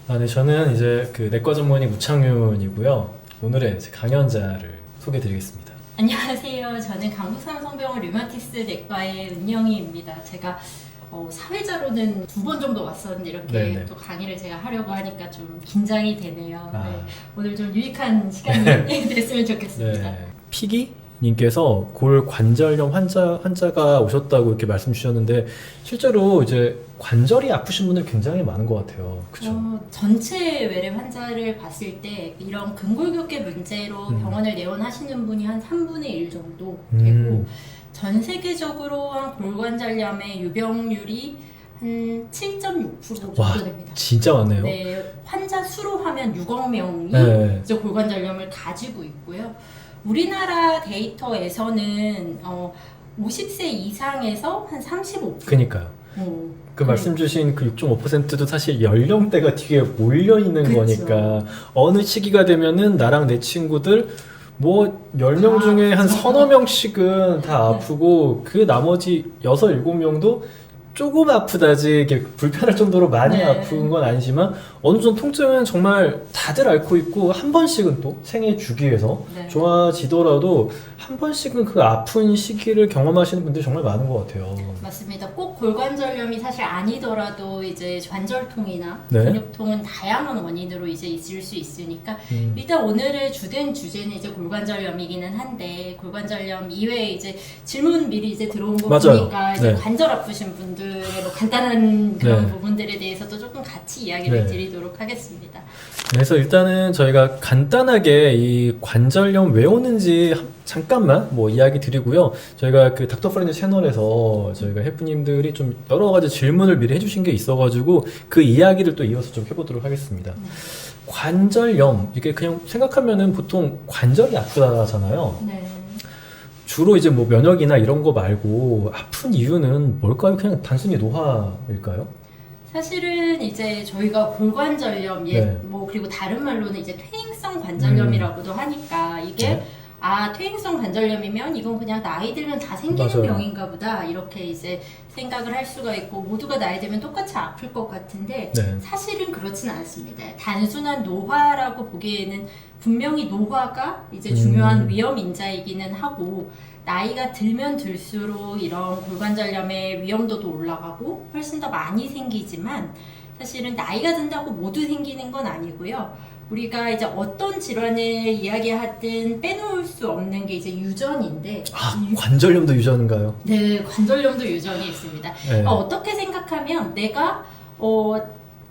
네, 저는 이제 그 내과 전문의 우창윤이고요. 오늘의 제 강연자를 소개드리겠습니다. 안녕하세요. 저는 강북삼성병원 류마티스 내과의 은영이입니다. 제가 사회자로는 2번 정도 왔었는데 이렇게 네네. 또 강의를 제가 하려고 하니까 좀 긴장이 되네요. 아. 네, 오늘 좀 유익한 시간이 됐으면 좋겠습니다. 네. 피기님께서 골 관절염 환자가 오셨다고 이렇게 말씀 주셨는데 실제로 이제 관절이 아프신 분들 굉장히 많은 것 같아요. 그렇죠? 전체 외래 환자를 봤을 때 이런 근골격계 문제로 병원을 내원하시는 분이 한 3분의 1 정도 되고 전 세계적으로 한 골관절염의 유병률이 한 7.6% 정도 와, 됩니다. 진짜 진짜 많네요. 네, 환자 수로 하면 6억 명이 네. 이제 골관절염을 가지고 있고요. 우리나라 데이터에서는 50세 이상에서 한 35%. 그니까요. 그 말씀 주신 그 6.5%도 사실 연령대가 뒤에 몰려 있는 그쵸. 거니까 어느 시기가 되면은 나랑 내 친구들 뭐 10명 중에 한 서너 명씩은 다 아프고 그 나머지 6, 7명도 조금 아프다지 이게 불편할 정도로 많이 네. 아픈 건 아니지만 어느 정도 통증은 정말 다들 앓고 있고 한 번씩은 또 생애 주기에서 네. 좋아지더라도 한 번씩은 그 아픈 시기를 경험하시는 분들이 정말 많은 것 같아요. 맞습니다. 꼭 골관절염이 사실 아니더라도 이제 관절통이나 네. 근육통은 다양한 원인으로 이제 있을 수 있으니까 일단 오늘의 주된 주제는 이제 골관절염이기는 한데 골관절염 이외에 이제 질문 미리 이제 들어온 거 맞아요. 보니까 이제 네. 관절 아프신 분들의 뭐 간단한 그런 네. 부분들에 대해서도 조금 같이 이야기를 네. 드리도록 하겠습니다. 그래서 일단은 저희가 간단하게 이 관절염 왜 오는지 잠깐만 뭐 이야기 드리고요. 저희가 그 닥터 프렌즈 채널에서 저희가 셰프님들이 좀 여러 가지 질문을 미리 해주신 게 있어가지고 그 이야기를 또 이어서 좀 해보도록 하겠습니다. 관절염 이게 그냥 생각하면은 보통 관절이 아프다잖아요. 네. 주로 이제 뭐 면역이나 이런 거 말고 아픈 이유는 뭘까요? 그냥 단순히 노화일까요? 사실은 이제 저희가 골관절염, 네. 뭐 그리고 다른 말로는 이제 퇴행성 관절염이라고도 하니까 이게 네. 퇴행성 관절염이면 이건 그냥 나이 들면 다 생기는 맞아요. 병인가 보다 이렇게 이제 생각을 할 수가 있고 모두가 나이 들면 똑같이 아플 것 같은데 네. 사실은 그렇진 않습니다. 단순한 노화라고 보기에는 분명히 노화가 이제 중요한 위험 인자이기는 하고 나이가 들면 들수록 이런 골관절염의 위험도도 올라가고 훨씬 더 많이 생기지만 사실은 나이가 든다고 모두 생기는 건 아니고요. 우리가 이제 어떤 질환을 이야기하든 빼놓을 수 없는 게 이제 유전인데 관절염도 유전인가요? 네, 관절염도 유전이 있습니다. 네. 어떻게 생각하면 내가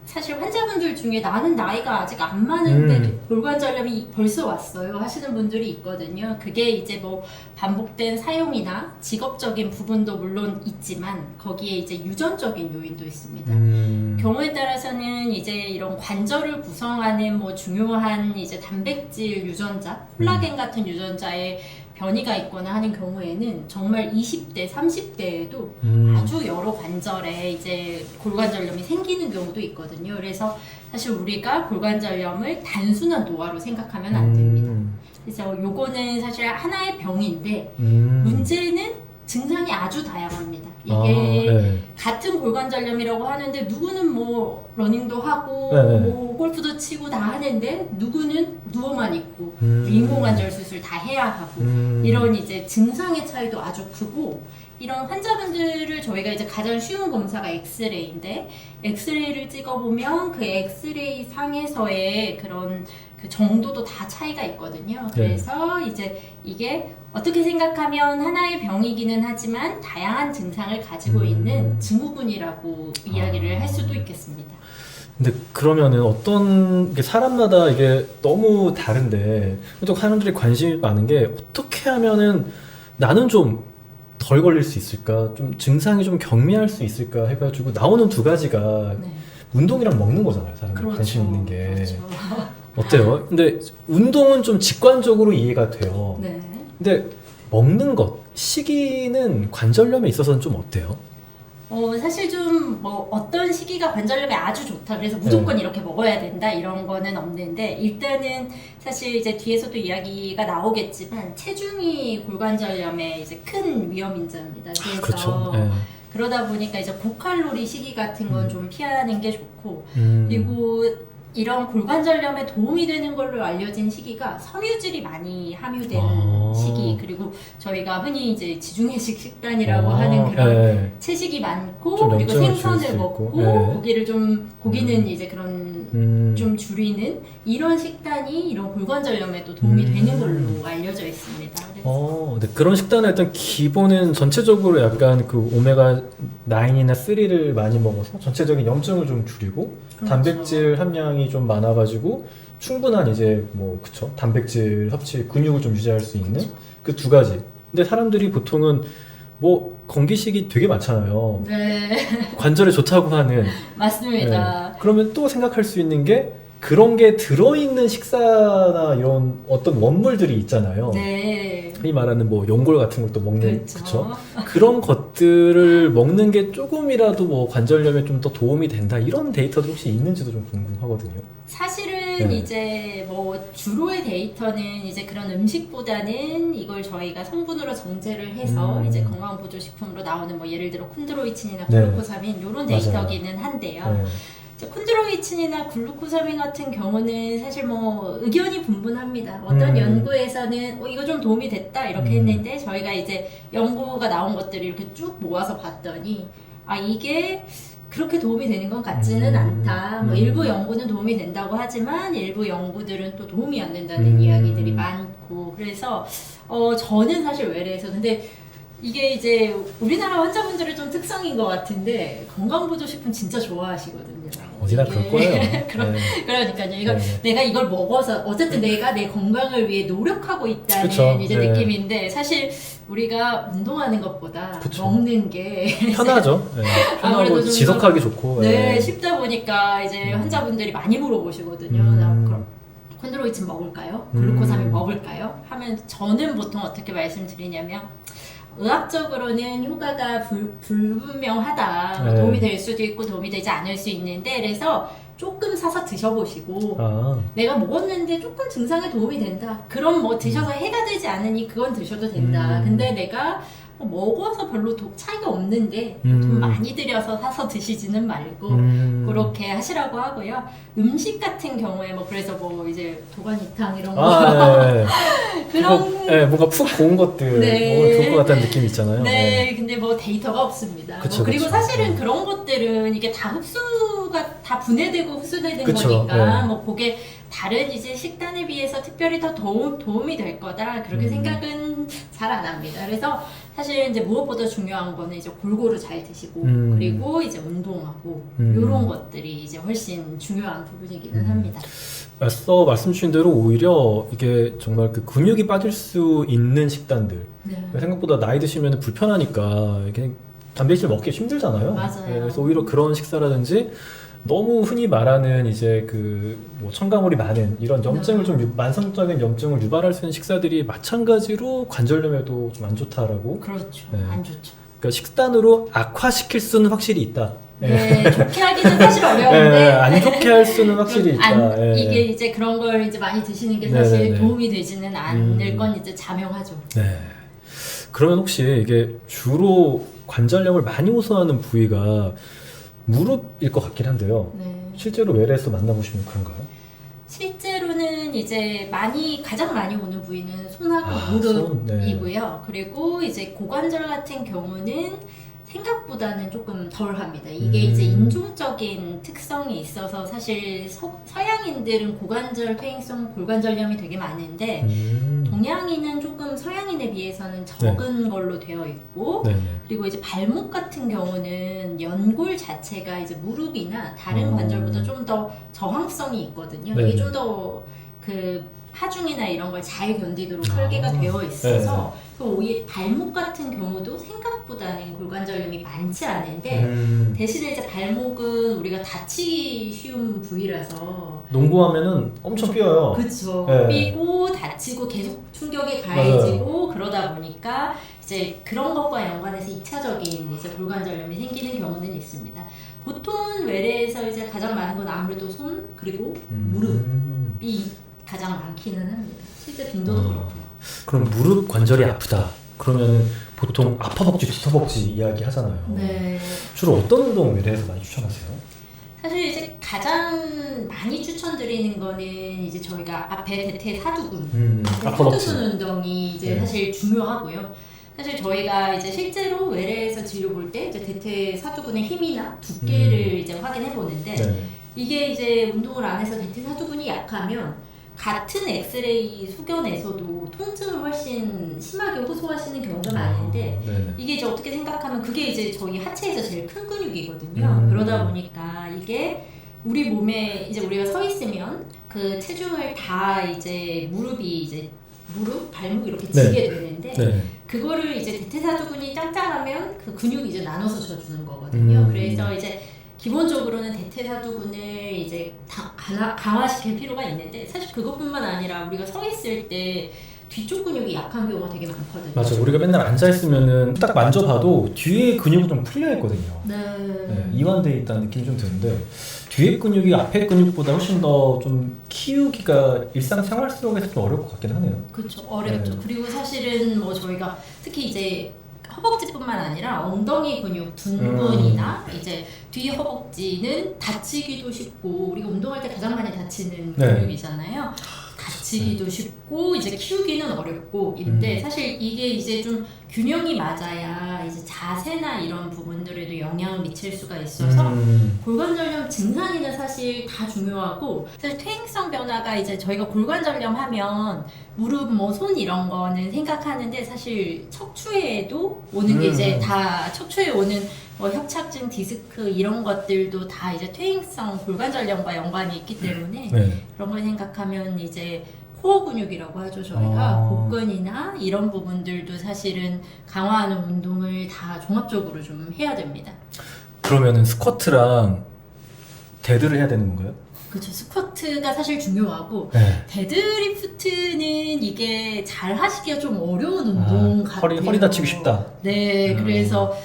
사실 환자분들 중에 나는 나이가 아직 안 많은데 골관절염이 벌써 왔어요 하시는 분들이 있거든요. 그게 이제 뭐 반복된 사용이나 직업적인 부분도 물론 있지만 거기에 이제 유전적인 요인도 있습니다. 경우에 따라서는 이제 이런 관절을 구성하는 뭐 중요한 이제 단백질 유전자, 콜라겐 같은 유전자의 변이가 있거나 하는 경우에는 정말 20대, 30대에도 아주 여러 관절에 이제 골관절염이 생기는 경우도 있거든요. 그래서 사실 우리가 골관절염을 단순한 노화로 생각하면 안 됩니다. 그래서 요거는 사실 하나의 병인데 문제는 증상이 아주 다양합니다. 이게 네. 같은 골관절염이라고 하는데 누구는 뭐 러닝도 하고 네. 뭐 골프도 치고 다 하는데 누구는 누워만 있고 인공관절 수술 다 해야 하고 이런 이제 증상의 차이도 아주 크고 이런 환자분들을 저희가 이제 가장 쉬운 검사가 엑스레이인데 엑스레이를 찍어보면 그 엑스레이 상에서의 그런 그 정도도 다 차이가 있거든요. 그래서 이제 이게 어떻게 생각하면 하나의 병이기는 하지만 다양한 증상을 가지고 있는 증후군이라고 이야기를 할 수도 있겠습니다. 근데 그러면은 어떤 게 사람마다 이게 너무 다른데 또 사람들이 관심이 많은 게 어떻게 하면은 나는 좀 덜 걸릴 수 있을까? 좀 증상이 좀 경미할 수 있을까 해가지고 나오는 두 가지가 네. 운동이랑 먹는 거잖아요. 사람들 그렇죠. 관심 있는 게. 그렇죠. 어때요? 근데 운동은 좀 직관적으로 이해가 돼요. 네. 근데 먹는 것, 시기는 관절염에 있어서는 좀 어때요? 사실 좀 뭐 어떤 시기가 관절염에 아주 좋다 그래서 무조건 이렇게 먹어야 된다 이런 거는 없는데 일단은 사실 이제 뒤에서도 이야기가 나오겠지만 체중이 골관절염의 이제 큰 위험 인자입니다. 그래서 그렇죠. 네. 그러다 보니까 이제 고칼로리 시기 같은 건 좀 피하는 게 좋고 그리고 이런 골관절염에 도움이 되는 걸로 알려진 시기가 섬유질이 많이 함유된 아. 시기, 그리고 저희가 흔히 이제 지중해식 식단이라고 아, 하는 그런 네. 채식이 많고 좀 그리고 염증을 줄일 수 생선을 있고. 먹고 네. 고기는 이제 그런 좀 줄이는 이런 식단이 이런 골관절염에도 도움이 되는 걸로 알려져 있습니다. 그래서 네. 그런 식단의 일단 기본은 전체적으로 약간 그 오메가 9이나 3를 많이 먹어서 전체적인 염증을 좀 줄이고 그렇죠. 단백질 함량이 좀 많아가지고 충분한 이제 뭐 그쵸 단백질 섭취 근육을 좀 유지할 수 있는 그 두 가지. 근데 사람들이 보통은 뭐 건기식이 되게 많잖아요. 네, 관절에 좋다고 하는. 맞습니다. 네. 그러면 또 생각할 수 있는 게 그런 게 들어있는 식사나 이런 어떤 원물들이 있잖아요. 네, 흔히 말하는 뭐 연골 같은 것도 먹는 그렇죠. 그쵸? 그런 것들을 먹는 게 조금이라도 뭐 관절염에 좀 더 도움이 된다 이런 데이터도 혹시 있는지도 좀 궁금하거든요. 사실은 네. 이제 뭐 주로의 데이터는 이제 그런 음식보다는 이걸 저희가 성분으로 정제를 해서 이제 건강보조식품으로 나오는 뭐 예를 들어 콘드로이친이나 네. 글루코사민 이런 데이터기는 한데요. 네. 이제 콘드로이친이나 글루코사민 같은 경우는 사실 뭐 의견이 분분합니다. 어떤 연구에서는 이거 좀 도움이 됐다 이렇게 했는데 저희가 이제 연구가 나온 것들을 이렇게 쭉 모아서 봤더니 이게 그렇게 도움이 되는 것 같지는 않다. 뭐 일부 연구는 도움이 된다고 하지만 일부 연구들은 또 도움이 안 된다는 이야기들이 많고 그래서 저는 사실 외래에서 근데 이게 이제 우리나라 환자분들의 좀 특성인 것 같은데 건강보조식품 진짜 좋아하시거든요. 어디나 그럴 거예요. 네. 그러니까요. 이걸 네. 내가 이걸 먹어서 어쨌든 내가 내 건강을 위해 노력하고 있다는 그쵸. 이제 네. 느낌인데 사실 우리가 운동하는 것보다 그쵸. 먹는 게 편하죠. 네. 아무래도 편하고 좀 지속하기 좋고. 네, 쉽다 보니까 이제 환자분들이 많이 물어보시거든요. 나 그럼 콘드로이친 먹을까요? 글루코사민 먹을까요? 하면 저는 보통 어떻게 말씀드리냐면 의학적으로는 효과가 불분명하다. 뭐 네. 도움이 될 수도 있고 도움이 되지 않을 수 있는데 그래서 조금 사서 드셔보시고 내가 먹었는데 조금 증상에 도움이 된다. 그럼 뭐 드셔서 해가 되지 않으니 그건 드셔도 된다. 근데 내가 먹어서 별로 차이가 없는데 돈 많이 들여서 사서 드시지는 말고 그렇게 하시라고 하고요. 음식 같은 경우에 뭐 그래서 뭐 이제 도가니탕 이런 거 네. 그런 네, 뭔가 푹 고운 것들 네. 먹으면 좋을 것 같다는 느낌이 있잖아요. 네, 근데 뭐 데이터가 없습니다. 그쵸, 그리고 그쵸. 사실은 그런 것들은 이게 다 흡수가 다 분해되고 흡수되는 그쵸, 거니까 네. 뭐 그게 다른 이제 식단에 비해서 특별히 더 도움이 될 거다 그렇게 생각은 잘 안 합니다. 그래서 사실 이제 무엇보다 중요한 거는 이제 골고루 잘 드시고 그리고 이제 운동하고 이런 것들이 이제 훨씬 중요한 부분이기는 합니다. 앞서 말씀 주신 대로 오히려 이게 정말 그 근육이 빠질 수 있는 식단들 네. 생각보다 나이 드시면 불편하니까 이게 단백질 먹기 힘들잖아요. 맞아요. 네, 그래서 오히려 그런 식사라든지 너무 흔히 말하는 이제 그 뭐 첨가물이 많은 이런 염증을 좀 만성적인 염증을 유발할 수 있는 식사들이 마찬가지로 관절염에도 좀 안 좋다라고. 그렇죠. 네. 안 좋죠. 그러니까 식단으로 악화시킬 수는 확실히 있다. 네, 좋게 하기는 사실 어려운데 네, 안 좋게 할 수는 확실히 있다. 네. 이게 이제 그런 걸 이제 많이 드시는 게 네, 사실 네. 도움이 되지는 않을 건 이제 자명하죠. 네. 그러면 혹시 이게 주로 관절염을 많이 호소하는 부위가 무릎일 것 같긴 한데요. 네. 실제로 외래에서 만나보시면 그런가요? 실제로는 이제 가장 많이 오는 부위는 손하고 손, 무릎이고요. 그리고 이제 고관절 같은 경우는 생각보다는 조금 덜 합니다. 이게 이제 인종적인 특성이 있어서 사실 서양인들은 고관절 퇴행성 골관절염이 되게 많은데 동양인은 조금 서양인에 비해서는 적은 걸로 되어 있고 네네. 그리고 이제 발목 같은 경우는 연골 자체가 이제 무릎이나 다른 관절보다 좀 더 저항성이 있거든요. 네네. 이게 좀 더 그 하중이나 이런 걸 잘 견디도록 설계가 되어 있어서 오히려 발목 같은 경우도 생각보다는 골관절염이 많지 않은데 대신에 이제 발목은 우리가 다치기 쉬운 부위라서 농구하면은 엄청 삐어요. 그쵸. 네. 삐고 다치고 계속 충격에 가해지고 그러다 보니까 이제 그런 것과 연관해서 2차적인 이제 골관절염이 생기는 경우는 있습니다. 보통 외래에서 이제 가장 많은 건 아무래도 손 그리고 무릎이 가장 많기는 합니다. 실제 빈도도 그렇고요. 그럼 무릎 관절이 아프다. 그러면 보통 아파벅지, 뒤터벅지 이야기 하잖아요. 네. 주로 어떤 운동 외래에서 많이 추천하세요? 사실 이제 가장 많이 추천드리는 거는 이제 저희가 앞에 대퇴 사두근, 아퍼벅지. 사두근 운동이 이제 네. 사실 중요하고요. 사실 저희가 이제 실제로 외래에서 진료 볼 때 이제 대퇴 사두근의 힘이나 두께를 이제 확인해 보는데 네. 이게 이제 운동을 안 해서 대퇴 사두근이 약하면 같은 엑스레이 소견에서도 통증을 훨씬 심하게 호소하시는 경우가 많은데 네. 이게 이제 어떻게 생각하면 그게 이제 저희 하체에서 제일 큰 근육이거든요. 그러다 보니까 이게 우리 몸에 이제 우리가 서 있으면 그 체중을 다 이제 무릎이 이제 무릎, 발목 이렇게 네. 지게 되는데 네. 그거를 이제 대퇴사두근이 짱짱하면 그 근육이 이제 나눠서 져주는 거거든요. 그래서 이제 기본적으로는 대퇴사두근을 이제 강화시킬 필요가 있는데 사실 그것뿐만 아니라 우리가 서 있을 때 뒤쪽 근육이 약한 경우가 되게 많거든요. 맞아. 우리가 맨날 앉아 있으면은 딱 만져봐도 뒤에 근육이 좀 풀려 있거든요. 네. 네, 이완돼 있다는 느낌이 좀 드는데 뒤에 근육이 앞에 근육보다 훨씬 더 좀 키우기가 일상생활 속에서 좀 어려울 것 같긴 하네요. 그렇죠. 어렵죠. 네. 그리고 사실은 뭐 저희가 특히 이제 허벅지뿐만 아니라 엉덩이 근육, 둔근이나 이제 뒤 허벅지는 다치기도 쉽고 우리가 운동할 때 가장 많이 다치는 네. 근육이잖아요. 다치기도 쉽고 이제 키우기는 어렵고 인데 사실 이게 이제 좀 균형이 맞아야 이제 자세나 이런 부분들에도 영향을 미칠 수가 있어서 골관절염 증상에는 사실 다 중요하고 사실 퇴행성 변화가 이제 저희가 골관절염 하면 무릎 뭐 손 이런 거는 생각하는데 사실 척추에도 오는 게 이제 다 척추에 오는 뭐 협착증, 디스크 이런 것들도 다 이제 퇴행성 골관절염과 연관이 있기 때문에 네. 그런 걸 생각하면 이제 코어 근육이라고 하죠. 저희가 복근이나 이런 부분들도 사실은 강화하는 운동을 다 종합적으로 좀 해야 됩니다. 그러면은 스쿼트랑 데드를 해야 되는 건가요? 그렇죠. 스쿼트가 사실 중요하고 네. 데드리프트는 이게 잘 하시기가 좀 어려운 운동 같아요. 허리 다치기 쉽다. 네, 그래서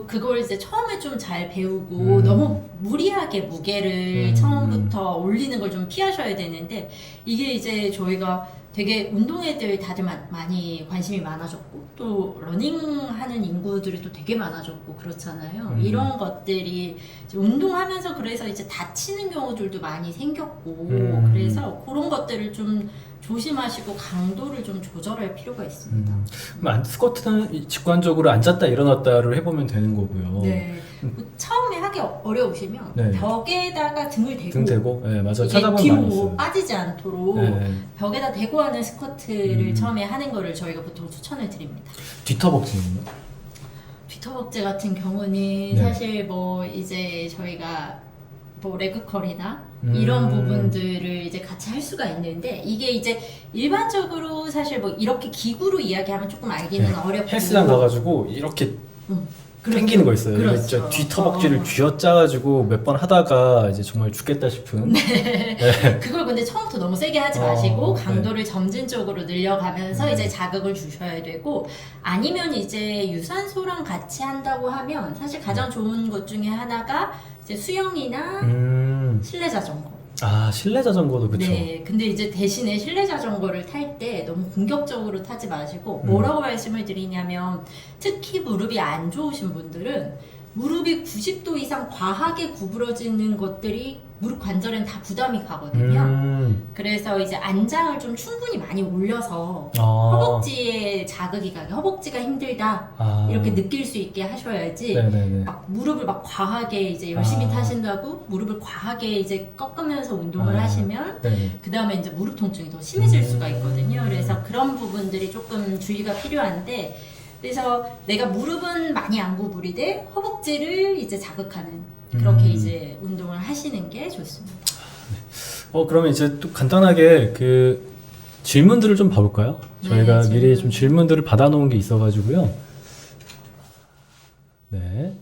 그걸 이제 처음에 좀 잘 배우고 너무 무리하게 무게를 처음부터 올리는 걸 좀 피하셔야 되는데 이게 이제 저희가 되게 운동애들 다들 많이 관심이 많아졌고 또 러닝하는 인구들이 또 되게 많아졌고 그렇잖아요. 이런 것들이 이제 운동하면서 그래서 이제 다치는 경우들도 많이 생겼고 그래서 그런 것들을 좀 조심하시고 강도를 좀 조절할 필요가 있습니다. 그럼 스쿼트는 직관적으로 앉았다 일어났다를 해보면 되는 거고요. 네. 처음에 하기 어려우시면 네. 벽에다가 등을 대고 등 대고, 네, 맞아. 이게 찾아보면 많이 뒤로 있어요. 빠지지 않도록 네. 벽에다 대고 하는 스쿼트를 처음에 하는 거를 저희가 보통 추천을 드립니다. 뒤터벅지는요? 뒤터벅지 같은 경우는 네. 사실 뭐 이제 저희가 뭐 레그컬이나 이런 부분들을 이제 같이 할 수가 있는데 이게 이제 일반적으로 사실 뭐 이렇게 기구로 이야기하면 조금 알기는 네. 어렵고 헬스장 가가지고 이렇게 그렇죠. 땡기는 거 있어요. 그렇죠. 이게 진짜 뒤터벅지를 쥐어짜가지고 몇 번 하다가 이제 정말 죽겠다 싶은. 그걸 근데 처음부터 너무 세게 하지 마시고 강도를 점진적으로 늘려가면서 이제 자극을 주셔야 되고 아니면 이제 유산소랑 같이 한다고 하면 사실 가장 좋은 것 중에 하나가 이제 수영이나 실내 자전거. 아, 실내 자전거도 그쵸. 네, 근데 이제 대신에 실내 자전거를 탈 때 너무 공격적으로 타지 마시고 뭐라고 말씀을 드리냐면 특히 무릎이 안 좋으신 분들은 무릎이 90도 이상 과하게 구부러지는 것들이 무릎 관절엔 다 부담이 가거든요. 그래서 이제 안장을 좀 충분히 많이 올려서 허벅지에 자극이 가게 허벅지가 힘들다 이렇게 느낄 수 있게 하셔야지 네네네. 막 무릎을 막 과하게 이제 열심히 타신다고 무릎을 과하게 이제 꺾으면서 운동을 하시면 네. 그 다음에 이제 무릎 통증이 더 심해질 수가 있거든요. 그래서 그런 부분들이 조금 주의가 필요한데 그래서 내가 무릎은 많이 안 구부리되 허벅지를 이제 자극하는 그렇게 이제 운동을 하시는 게 좋습니다. 그러면 이제 또 간단하게 그 질문들을 좀 봐볼까요? 저희가 네, 미리 좀 질문들을 받아놓은 게 있어가지고요. 네.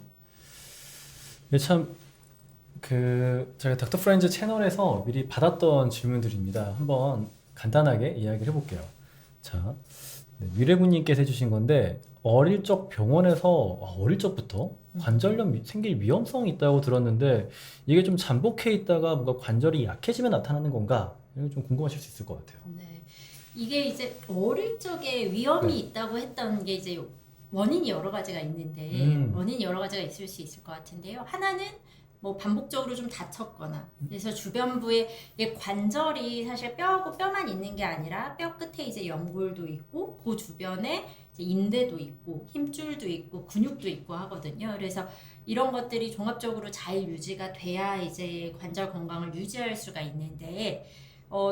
참, 저희가 닥터 프렌즈 채널에서 미리 받았던 질문들입니다. 한번 간단하게 이야기를 해볼게요. 자, 네, 미래군님께서 해주신 건데, 어릴 적 병원에서, 어릴 적부터 관절염 생길 위험성이 있다고 들었는데, 이게 좀 잠복해 있다가 뭔가 관절이 약해지면 나타나는 건가? 이거 좀 궁금하실 수 있을 것 같아요. 네. 이게 이제 어릴 적에 위험이 있다고 했던 게 이제 원인이 여러 가지가 있는데 원인이 여러 가지가 있을 수 있을 것 같은데요. 하나는 뭐 반복적으로 좀 다쳤거나 그래서 주변부에 이 관절이 사실 뼈하고 뼈만 있는 게 아니라 뼈 끝에 이제 연골도 있고 그 주변에 이제 인대도 있고 힘줄도 있고 근육도 있고 하거든요. 그래서 이런 것들이 종합적으로 잘 유지가 돼야 이제 관절 건강을 유지할 수가 있는데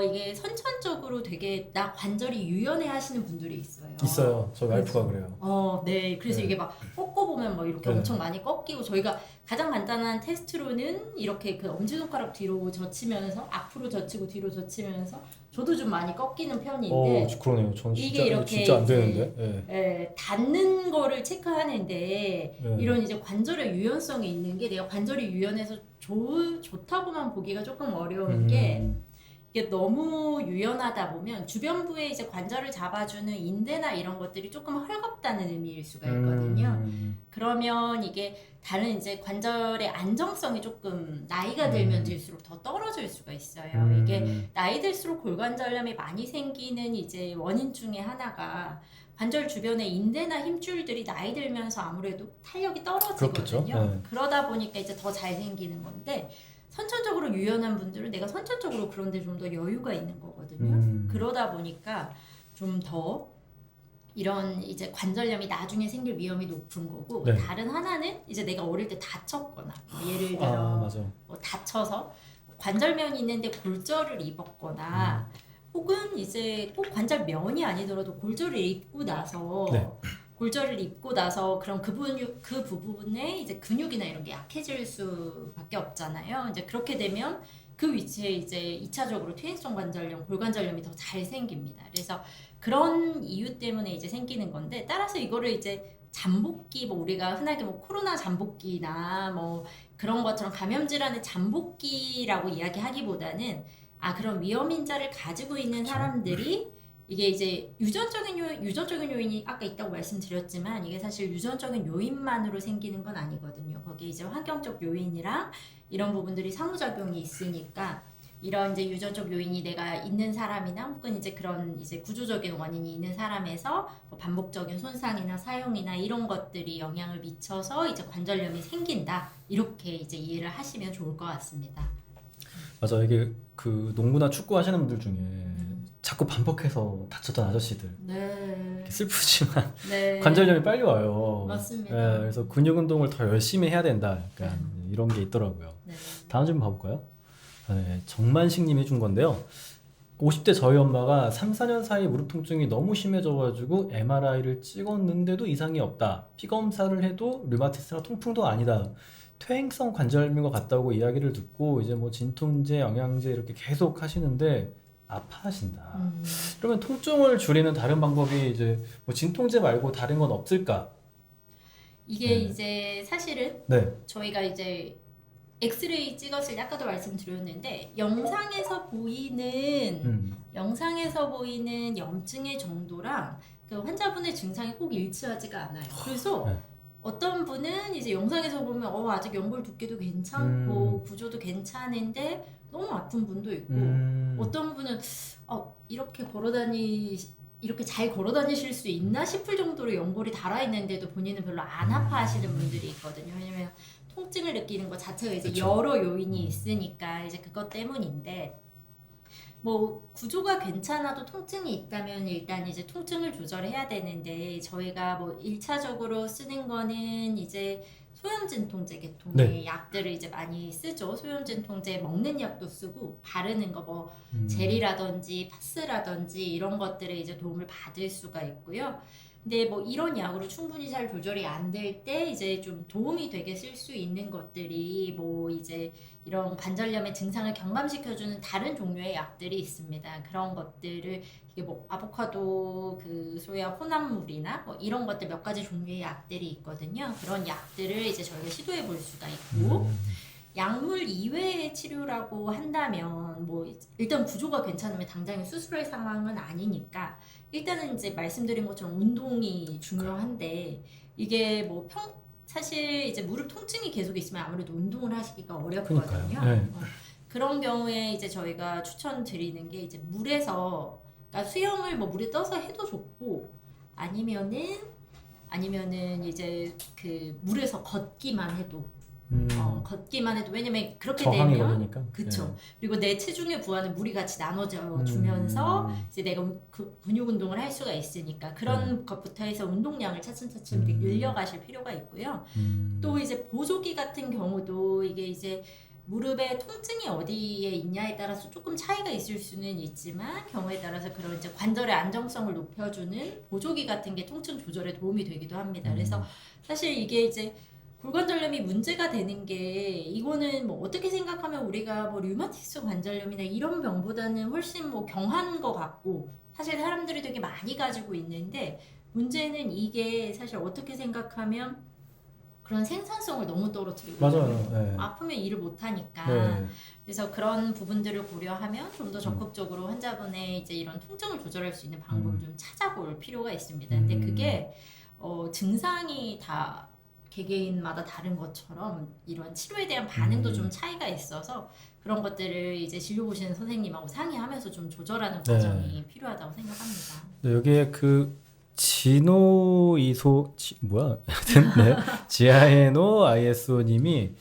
이게 선천적으로 되게 나 관절이 유연해 하시는 분들이 있어요. 있어요. 저희 와이프가 그래요. 네. 그래서 네. 이게 막 꺾어보면 뭐 이렇게 네. 엄청 많이 꺾이고 저희가 가장 간단한 테스트로는 이렇게 그 엄지손가락 뒤로 젖히면서 앞으로 젖히고 뒤로 젖히면서 저도 좀 많이 꺾이는 편인데 그러네요. 저는 이게 이렇게 진짜 안 이제 되는데. 닿는 거를 체크하는데 네. 이런 이제 관절의 유연성이 있는 게 내가 관절이 유연해서 좋다고만 보기가 조금 어려운 게 이게 너무 유연하다 보면 주변부에 이제 관절을 잡아주는 인대나 이런 것들이 조금 헐겁다는 의미일 수가 있거든요. 그러면 이게 다른 이제 관절의 안정성이 조금 나이가 들면 들수록 더 떨어질 수가 있어요. 이게 나이 들수록 골관절염이 많이 생기는 이제 원인 중에 하나가 관절 주변의 인대나 힘줄들이 나이 들면서 아무래도 탄력이 떨어지거든요. 네. 그러다 보니까 이제 더 잘 생기는 건데 선천적으로 유연한 분들은 내가 선천적으로 그런데 좀 더 여유가 있는 거거든요. 그러다 보니까 좀 더 이런 이제 관절염이 나중에 생길 위험이 높은 거고 네. 다른 하나는 이제 내가 어릴 때 다쳤거나 예를 들어 맞아. 뭐 다쳐서 관절면이 있는데 골절을 입었거나 혹은 이제 꼭 관절면이 아니더라도 골절을 입고 나서 네. 골절을 입고 나서 그럼 그 부분에 이제 근육이나 이런 게 약해질 수밖에 없잖아요. 이제 그렇게 되면 그 위치에 이제 2차적으로 퇴행성 관절염, 골관절염이 더 잘 생깁니다. 그래서 그런 이유 때문에 이제 생기는 건데 따라서 이거를 이제 잠복기 뭐 우리가 흔하게 뭐 코로나 잠복기나 뭐 그런 것처럼 감염 질환의 잠복기라고 이야기하기보다는 그런 위험 인자를 가지고 있는 사람들이 이게 이제 유전적인 요인이 아까 있다고 말씀드렸지만 이게 사실 유전적인 요인만으로 생기는 건 아니거든요. 거기에 이제 환경적 요인이랑 이런 부분들이 상호작용이 있으니까 이런 이제 유전적 요인이 내가 있는 사람이나 혹은 이제 그런 이제 구조적인 원인이 있는 사람에서 뭐 반복적인 손상이나 사용이나 이런 것들이 영향을 미쳐서 이제 관절염이 생긴다. 이렇게 이제 이해를 하시면 좋을 것 같습니다. 맞아. 이게 그 농구나 축구 하시는 분들 중에 자꾸 반복해서 다쳤던 아저씨들. 네. 슬프지만 네. 관절염이 빨리 와요. 맞습니다. 네, 그래서 근육 운동을 더 열심히 해야 된다. 약간 이런 게 있더라고요. 네. 다음 좀 봐볼까요? 네, 정만식님이 준 건데요. 50대 저희 엄마가 3, 4년 사이 무릎 통증이 너무 심해져가지고 MRI를 찍었는데도 이상이 없다. 피 검사를 해도 류마티스나 통풍도 아니다. 퇴행성 관절염인 것 같다고 이야기를 듣고 이제 뭐 진통제, 영양제 이렇게 계속 하시는데 아파하신다. 그러면 통증을 줄이는 다른 방법이 이제 뭐 진통제 말고 다른 건 없을까? 이게 네. 이제 사실은 네. 저희가 이제 엑스레이 찍었을 때 아까도 말씀드렸는데 영상에서 보이는 염증의 정도랑 그 환자분의 증상이 꼭 일치하지가 않아요. 그래서 네. 어떤 분은 이제 영상에서 보면 아직 연골 두께도 괜찮고 구조도 괜찮은데 너무 아픈 분도 있고 어떤 분은 이렇게 잘 걸어 다니실 수 있나 싶을 정도로 연골이 달아 있는데도 본인은 별로 안 아파하시는 분들이 있거든요. 왜냐면 통증을 느끼는 것 자체가 이제 그쵸. 여러 요인이 있으니까 이제 그것 때문인데 뭐 구조가 괜찮아도 통증이 있다면 일단 이제 통증을 조절해야 되는데 저희가 뭐 1차적으로 쓰는 거는 이제 소염진통제 계통의 약들을 이제 많이 쓰죠. 소염진통제 먹는 약도 쓰고 바르는 거 뭐 젤이라든지 파스라든지 이런 것들에 이제 도움을 받을 수가 있고요. 근데 뭐 이런 약으로 충분히 잘 조절이 안 될 때 이제 좀 도움이 되게 쓸 수 있는 것들이 뭐 이제 이런 관절염의 증상을 경감시켜주는 다른 종류의 약들이 있습니다. 그런 것들을 이게 뭐 아보카도 그 소야 혼합물이나 뭐 이런 것들 몇 가지 종류의 약들이 있거든요. 그런 약들을 이제 저희가 시도해 볼 수가 있고 약물 이외의 치료라고 한다면 뭐 일단 구조가 괜찮으면 당장에 수술할 상황은 아니니까 일단은 이제 말씀드린 것처럼 운동이 중요한데 이게 뭐 사실 이제 무릎 통증이 계속 있으면 아무래도 운동을 하시기가 어렵거든요. 그러니까요. 네. 그런 경우에 이제 저희가 추천드리는 게 이제 물에서 그러니까 수영을 뭐 물에 떠서 해도 좋고 아니면은 이제 그 물에서 걷기만 해도 걷기만 해도 왜냐면 그렇게 저항이 되면 걸리니까. 그쵸. 네. 그리고 내 체중의 부하는 물이 같이 나눠져 주면서 이제 내가 근육 운동을 할 수가 있으니까 그런 것부터 해서 운동량을 차츰차츰 늘려가실 필요가 있고요. 또 이제 보조기 같은 경우도 이게 이제 무릎의 통증이 어디에 있냐에 따라서 조금 차이가 있을 수는 있지만 경우에 따라서 그런 이제 관절의 안정성을 높여주는 보조기 같은 게 통증 조절에 도움이 되기도 합니다. 그래서 사실 이게 이제 골관절염이 문제가 되는 게 이거는 뭐 어떻게 생각하면 우리가 뭐 류마티스 관절염이나 이런 병보다는 훨씬 뭐 경한 것 같고 사실 사람들이 되게 많이 가지고 있는데 문제는 이게 사실 어떻게 생각하면 그런 생산성을 너무 떨어뜨리고 맞아요. 네. 아프면 일을 못하니까 네. 그래서 그런 부분들을 고려하면 좀 더 적극적으로 환자분의 이제 이런 통증을 조절할 수 있는 방법을 좀 찾아볼 필요가 있습니다. 근데 그게 증상이 다 개개인마다 다른 것처럼 이런 치료에 대한 반응도 좀 차이가 있어서 그런 것들을 이제 진료 보시는 선생님하고 상의하면서 좀 조절하는 네. 과정이 필요하다고 생각합니다. 네, 여기에 그 뭐야? 하여튼 네. 지아에노 ISO님이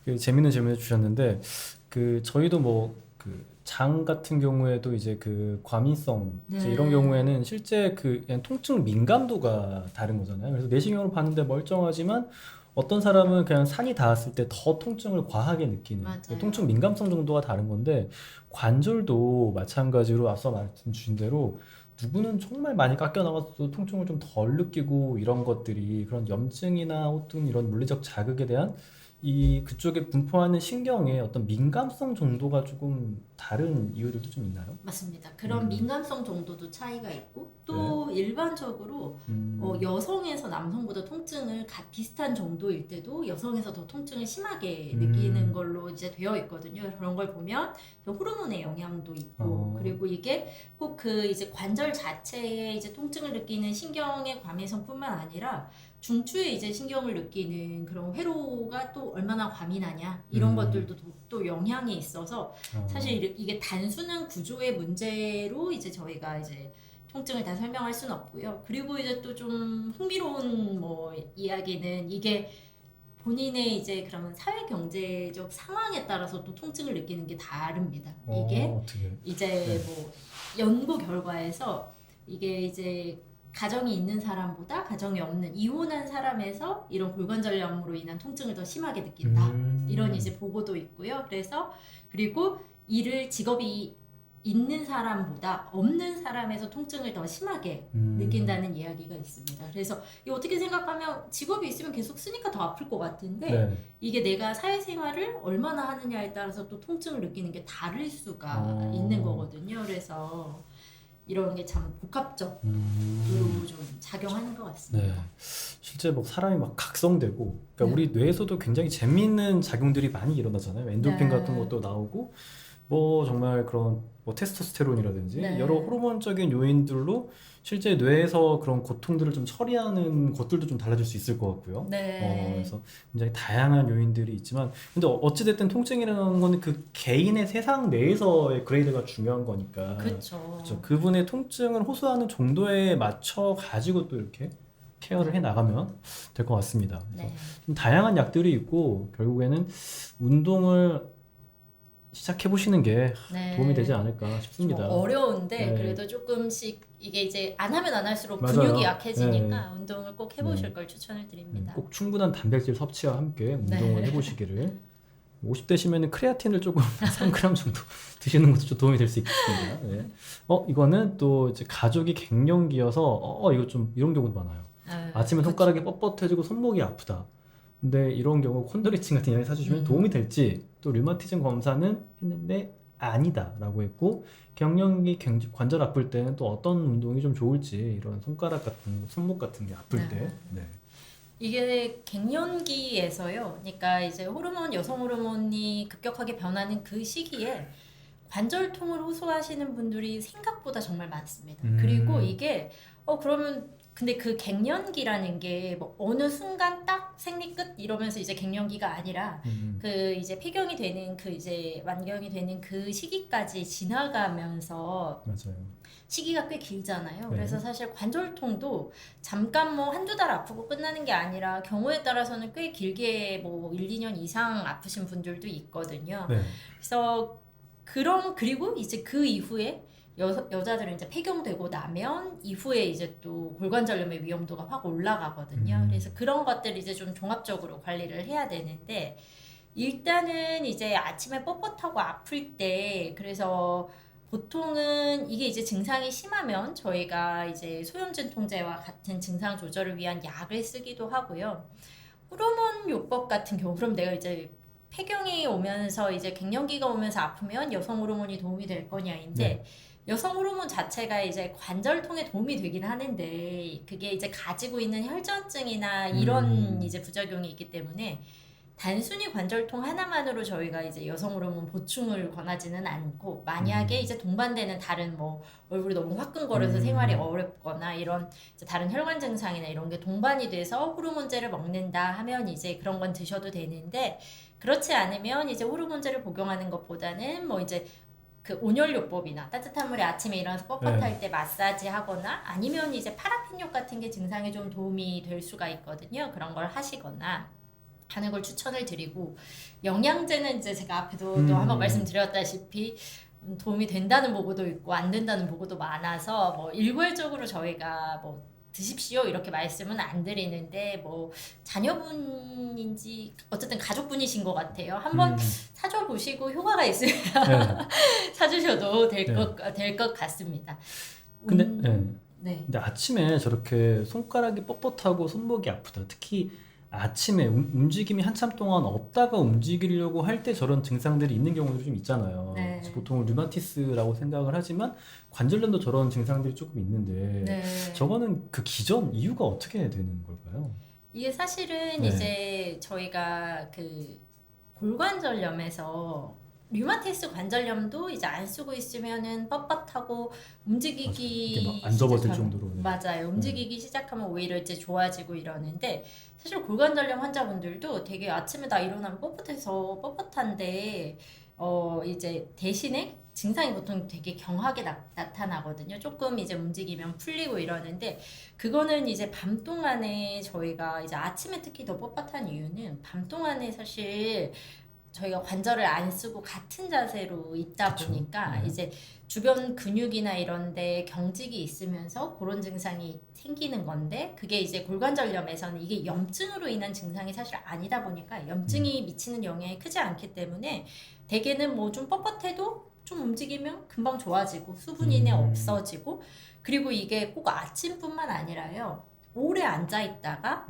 그 재밌는 질문을 주셨는데 그 저희도 뭐 그 장 같은 경우에도 이제 그 과민성 이제 이런 경우에는 실제 그 그냥 통증 민감도가 다른 거잖아요. 그래서 내시경으로 봤는데 멀쩡하지만 어떤 사람은 그냥 산이 닿았을 때 더 통증을 과하게 느끼는 맞아요. 통증 민감성 정도가 다른 건데 관절도 마찬가지로 앞서 말씀 주신 대로 누구는 정말 많이 깎여 나가서도 통증을 좀 덜 느끼고 이런 것들이 그런 염증이나 어떤 이런 물리적 자극에 대한 이 그쪽에 분포하는 신경의 어떤 민감성 정도가 조금 다른 이유들도 좀 있나요? 맞습니다. 그런 민감성 정도도 차이가 있고 또 네. 일반적으로 여성에서 남성보다 통증을 비슷한 정도일 때도 여성에서 더 통증을 심하게 느끼는 걸로 이제 되어 있거든요. 그런 걸 보면 호르몬의 영향도 있고 그리고 이게 꼭 그 이제 관절 자체에 이제 통증을 느끼는 신경의 과민성뿐만 아니라 중추에 이제 신경을 느끼는 그런 회로가 또 얼마나 과민하냐 이런 것들도 또 영향이 있어서 사실 이게 단순한 구조의 문제로 이제 저희가 이제 통증을 다 설명할 수는 없고요. 그리고 이제 또 좀 흥미로운 뭐 이야기는 이게 본인의 이제 그러면 사회 경제적 상황에 따라서 또 통증을 느끼는 게 다릅니다. 이게 어떻게? 이제 네. 뭐 연구 결과에서 이게 이제 가정이 있는 사람보다 가정이 없는 이혼한 사람에서 이런 골관절염으로 인한 통증을 더 심하게 느낀다. 이런 이제 보고도 있고요. 그리고 직업이 있는 사람보다 없는 사람에서 통증을 더 심하게 느낀다는 이야기가 있습니다. 그래서 이 어떻게 생각하면 직업이 있으면 계속 쓰니까 더 아플 것 같은데 네. 이게 내가 사회생활을 얼마나 하느냐에 따라서 또 통증을 느끼는 게 다를 수가 있는 거거든요. 그래서 이런 게 참 복합적으로 좀 작용하는 것 같습니다. 네. 실제 뭐 사람이 막 각성되고, 그러니까 우리 뇌에서도 굉장히 재미있는 작용들이 많이 일어나잖아요. 엔도핀 같은 것도 나오고, 뭐 정말 그런 뭐 테스토스테론이라든지 여러 호르몬적인 요인들로 실제 뇌에서 그런 고통들을 좀 처리하는 것들도 좀 달라질 수 있을 것 같고요. 그래서 굉장히 다양한 요인들이 있지만, 근데 어찌됐든 통증이라는 거는 그 개인의 세상 내에서의 그레이드가 중요한 거니까. 그렇죠. 그분의 통증을 호소하는 정도에 맞춰 가지고 또 이렇게 케어를 해 나가면 될 것 같습니다. 그래서 좀 다양한 약들이 있고 결국에는 운동을 시작해 보시는 게 도움이 되지 않을까 싶습니다. 어려운데 네. 그래도 조금씩 이게 이제 안 하면 안 할수록 맞아요. 근육이 약해지니까 운동을 꼭 해보실 걸 추천을 드립니다. 꼭 충분한 단백질 섭취와 함께 운동을 해보시기를. 50대시면 크레아틴을 조금 3g 정도 드시는 것도 좀 도움이 될 수 있겠습니다. 네. 이거는 또 이제 가족이 갱년기여서 이거 좀 이런 경우도 많아요. 아침에 손가락이 뻣뻣해지고 손목이 아프다. 근데 이런 경우 콘드리친 같은 약을 사주시면 도움이 될지, 또 류마티즘 검사는 했는데 아니다 라고 했고, 갱년기 관절 아플 때는 또 어떤 운동이 좀 좋을지, 이런 손가락 같은 손목 같은 게 아플 때. 네. 이게 갱년기에서요. 그러니까 이제 여성 호르몬이 급격하게 변하는 그 시기에 관절통을 호소하시는 분들이 생각보다 정말 많습니다. 그리고 이게 그러면 근데 그 갱년기라는 게 뭐 어느 순간 딱 생리 끝 이러면서 이제 갱년기가 아니라 그 이제 폐경이 되는 그 이제 완경이 되는 그 시기까지 지나가면서 맞아요. 시기가 꽤 길잖아요. 네. 그래서 사실 관절통도 잠깐 뭐 한두 달 아프고 끝나는 게 아니라 경우에 따라서는 꽤 길게 뭐 1, 2년 이상 아프신 분들도 있거든요. 네. 그래서 그리고 이제 그 이후에 여자들은 이제 폐경되고 나면 이후에 이제 또 골관절염의 위험도가 확 올라가거든요. 그래서 그런 것들 이제 좀 종합적으로 관리를 해야 되는데, 일단은 이제 아침에 뻣뻣하고 아플 때, 그래서 보통은 이게 이제 증상이 심하면 저희가 이제 소염진통제와 같은 증상 조절을 위한 약을 쓰기도 하고요. 호르몬 요법 같은 경우, 그럼 내가 이제 폐경이 오면서 이제 갱년기가 오면서 아프면 여성 호르몬이 도움이 될 거냐인데, 여성 호르몬 자체가 이제 관절통에 도움이 되긴 하는데, 그게 이제 가지고 있는 혈전증이나 이런 이제 부작용이 있기 때문에 단순히 관절통 하나만으로 저희가 이제 여성 호르몬 보충을 권하지는 않고, 만약에 이제 동반되는 다른 뭐 얼굴이 너무 화끈거려서 생활이 어렵거나 이런 이제 다른 혈관 증상이나 이런 게 동반이 돼서 호르몬제를 먹는다 하면 이제 그런 건 드셔도 되는데, 그렇지 않으면 이제 호르몬제를 복용하는 것보다는 뭐 이제 그 온열요법이나 따뜻한 물에 아침에 일어나서 뻣뻣할 때 마사지 하거나, 아니면 이제 파라핀욕 같은 게 증상에 좀 도움이 될 수가 있거든요. 그런 걸 하시거나 하는 걸 추천을 드리고, 영양제는 이제 제가 앞에도 또 한번 말씀드렸다시피 도움이 된다는 보고도 있고 안 된다는 보고도 많아서 뭐 일괄적으로 저희가 뭐 드십시오 이렇게 말씀은 안 드리는데, 뭐 자녀분인지 어쨌든 가족분이신 것 같아요. 한번 사줘 보시고 효과가 있으면 사주셔도 될 것 같습니다. 근데 네. 근데 아침에 저렇게 손가락이 뻣뻣하고 손목이 아프다. 특히 아침에 움직임이 한참 동안 없다가 움직이려고 할 때 저런 증상들이 있는 경우도 좀 있잖아요. 네. 그래서 보통 류마티스라고 생각을 하지만 관절염도 저런 증상들이 조금 있는데 네. 저거는 그 기전 이유가 어떻게 되는 걸까요? 이게 사실은 네. 이제 저희가 그 골관절염에서 류마티스 관절염도 이제 안 쓰고 있으면은 뻣뻣하고 움직이기 이게 막 안 접어들 시작하면- 정도로. 맞아요. 움직이기 시작하면 오히려 이제 좋아지고 이러는데, 사실 골관절염 환자분들도 되게 아침에 나 일어나면 뻣뻣해서 뻣뻣한데 이제 대신에 증상이 보통 되게 경하게 나타나거든요. 조금 이제 움직이면 풀리고 이러는데, 그거는 이제 밤 동안에 저희가 이제 아침에 특히 더 뻣뻣한 이유는 밤 동안에 사실 저희가 관절을 안 쓰고 같은 자세로 있다 그쵸. 보니까 이제 주변 근육이나 이런데 경직이 있으면서 그런 증상이 생기는 건데, 그게 이제 골관절염에서는 이게 염증으로 인한 증상이 사실 아니다 보니까 염증이 미치는 영향이 크지 않기 때문에 대개는 뭐 좀 뻣뻣해도 좀 움직이면 금방 좋아지고 수분이 없어지고, 그리고 이게 꼭 아침뿐만 아니라요. 오래 앉아 있다가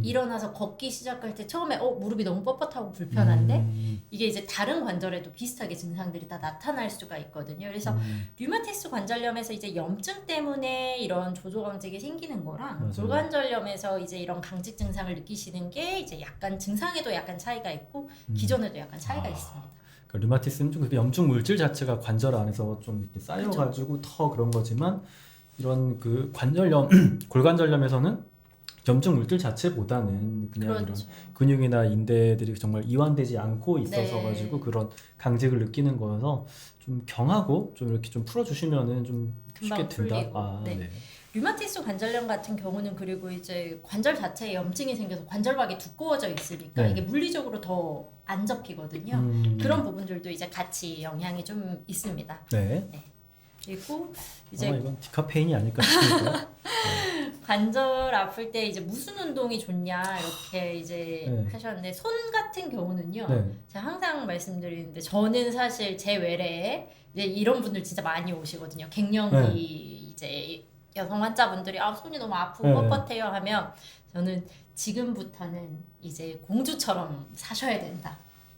일어나서 걷기 시작할 때 처음에 무릎이 너무 뻣뻣하고 불편한데 이게 이제 다른 관절에도 비슷하게 증상들이 다 나타날 수가 있거든요. 그래서 류마티스 관절염에서 이제 염증 때문에 이런 조조강직이 생기는 거랑 맞아요. 골관절염에서 이제 이런 강직 증상을 느끼시는 게 이제 약간 증상에도 약간 차이가 있고 기전에도 약간 차이가 있습니다. 그러니까 류마티스는 좀 그 염증 물질 자체가 관절 안에서 좀 이렇게 쌓여가지고 더 그런 거지만, 이런 그 관절염, 골관절염에서는 염증 물질 자체보다는 그냥 그렇죠. 이런 근육이나 인대들이 정말 이완되지 않고 있어서 네. 가지고 그런 강직을 느끼는 거여서 좀 경하고 좀 이렇게 좀 풀어주시면은 좀 쉽게 금방 든다. 풀리고. 네. 류마티스 관절염 같은 경우는 그리고 이제 관절 자체에 염증이 생겨서 관절박이 두꺼워져 있으니까 네. 이게 물리적으로 더 안 접히거든요. 그런 부분들도 이제 같이 영향이 좀 있습니다. 네. 그리고 이제 아마 이건 디카페인이 아닐까 싶습니다. 관절 아플 때 이제 무슨 운동이 좋냐 이렇게 이제 네. 하셨는데, 손 같은 경우는요. 네. 제가 항상 말씀드리는데, 저는 사실 제 외래에 이제 이런 분들 진짜 많이 오시거든요. 갱년기 이제 여성 환자분들이 손이 너무 아프고 네. 뻣뻣해요 하면, 저는 지금부터는 이제 공주처럼 사셔야 된다.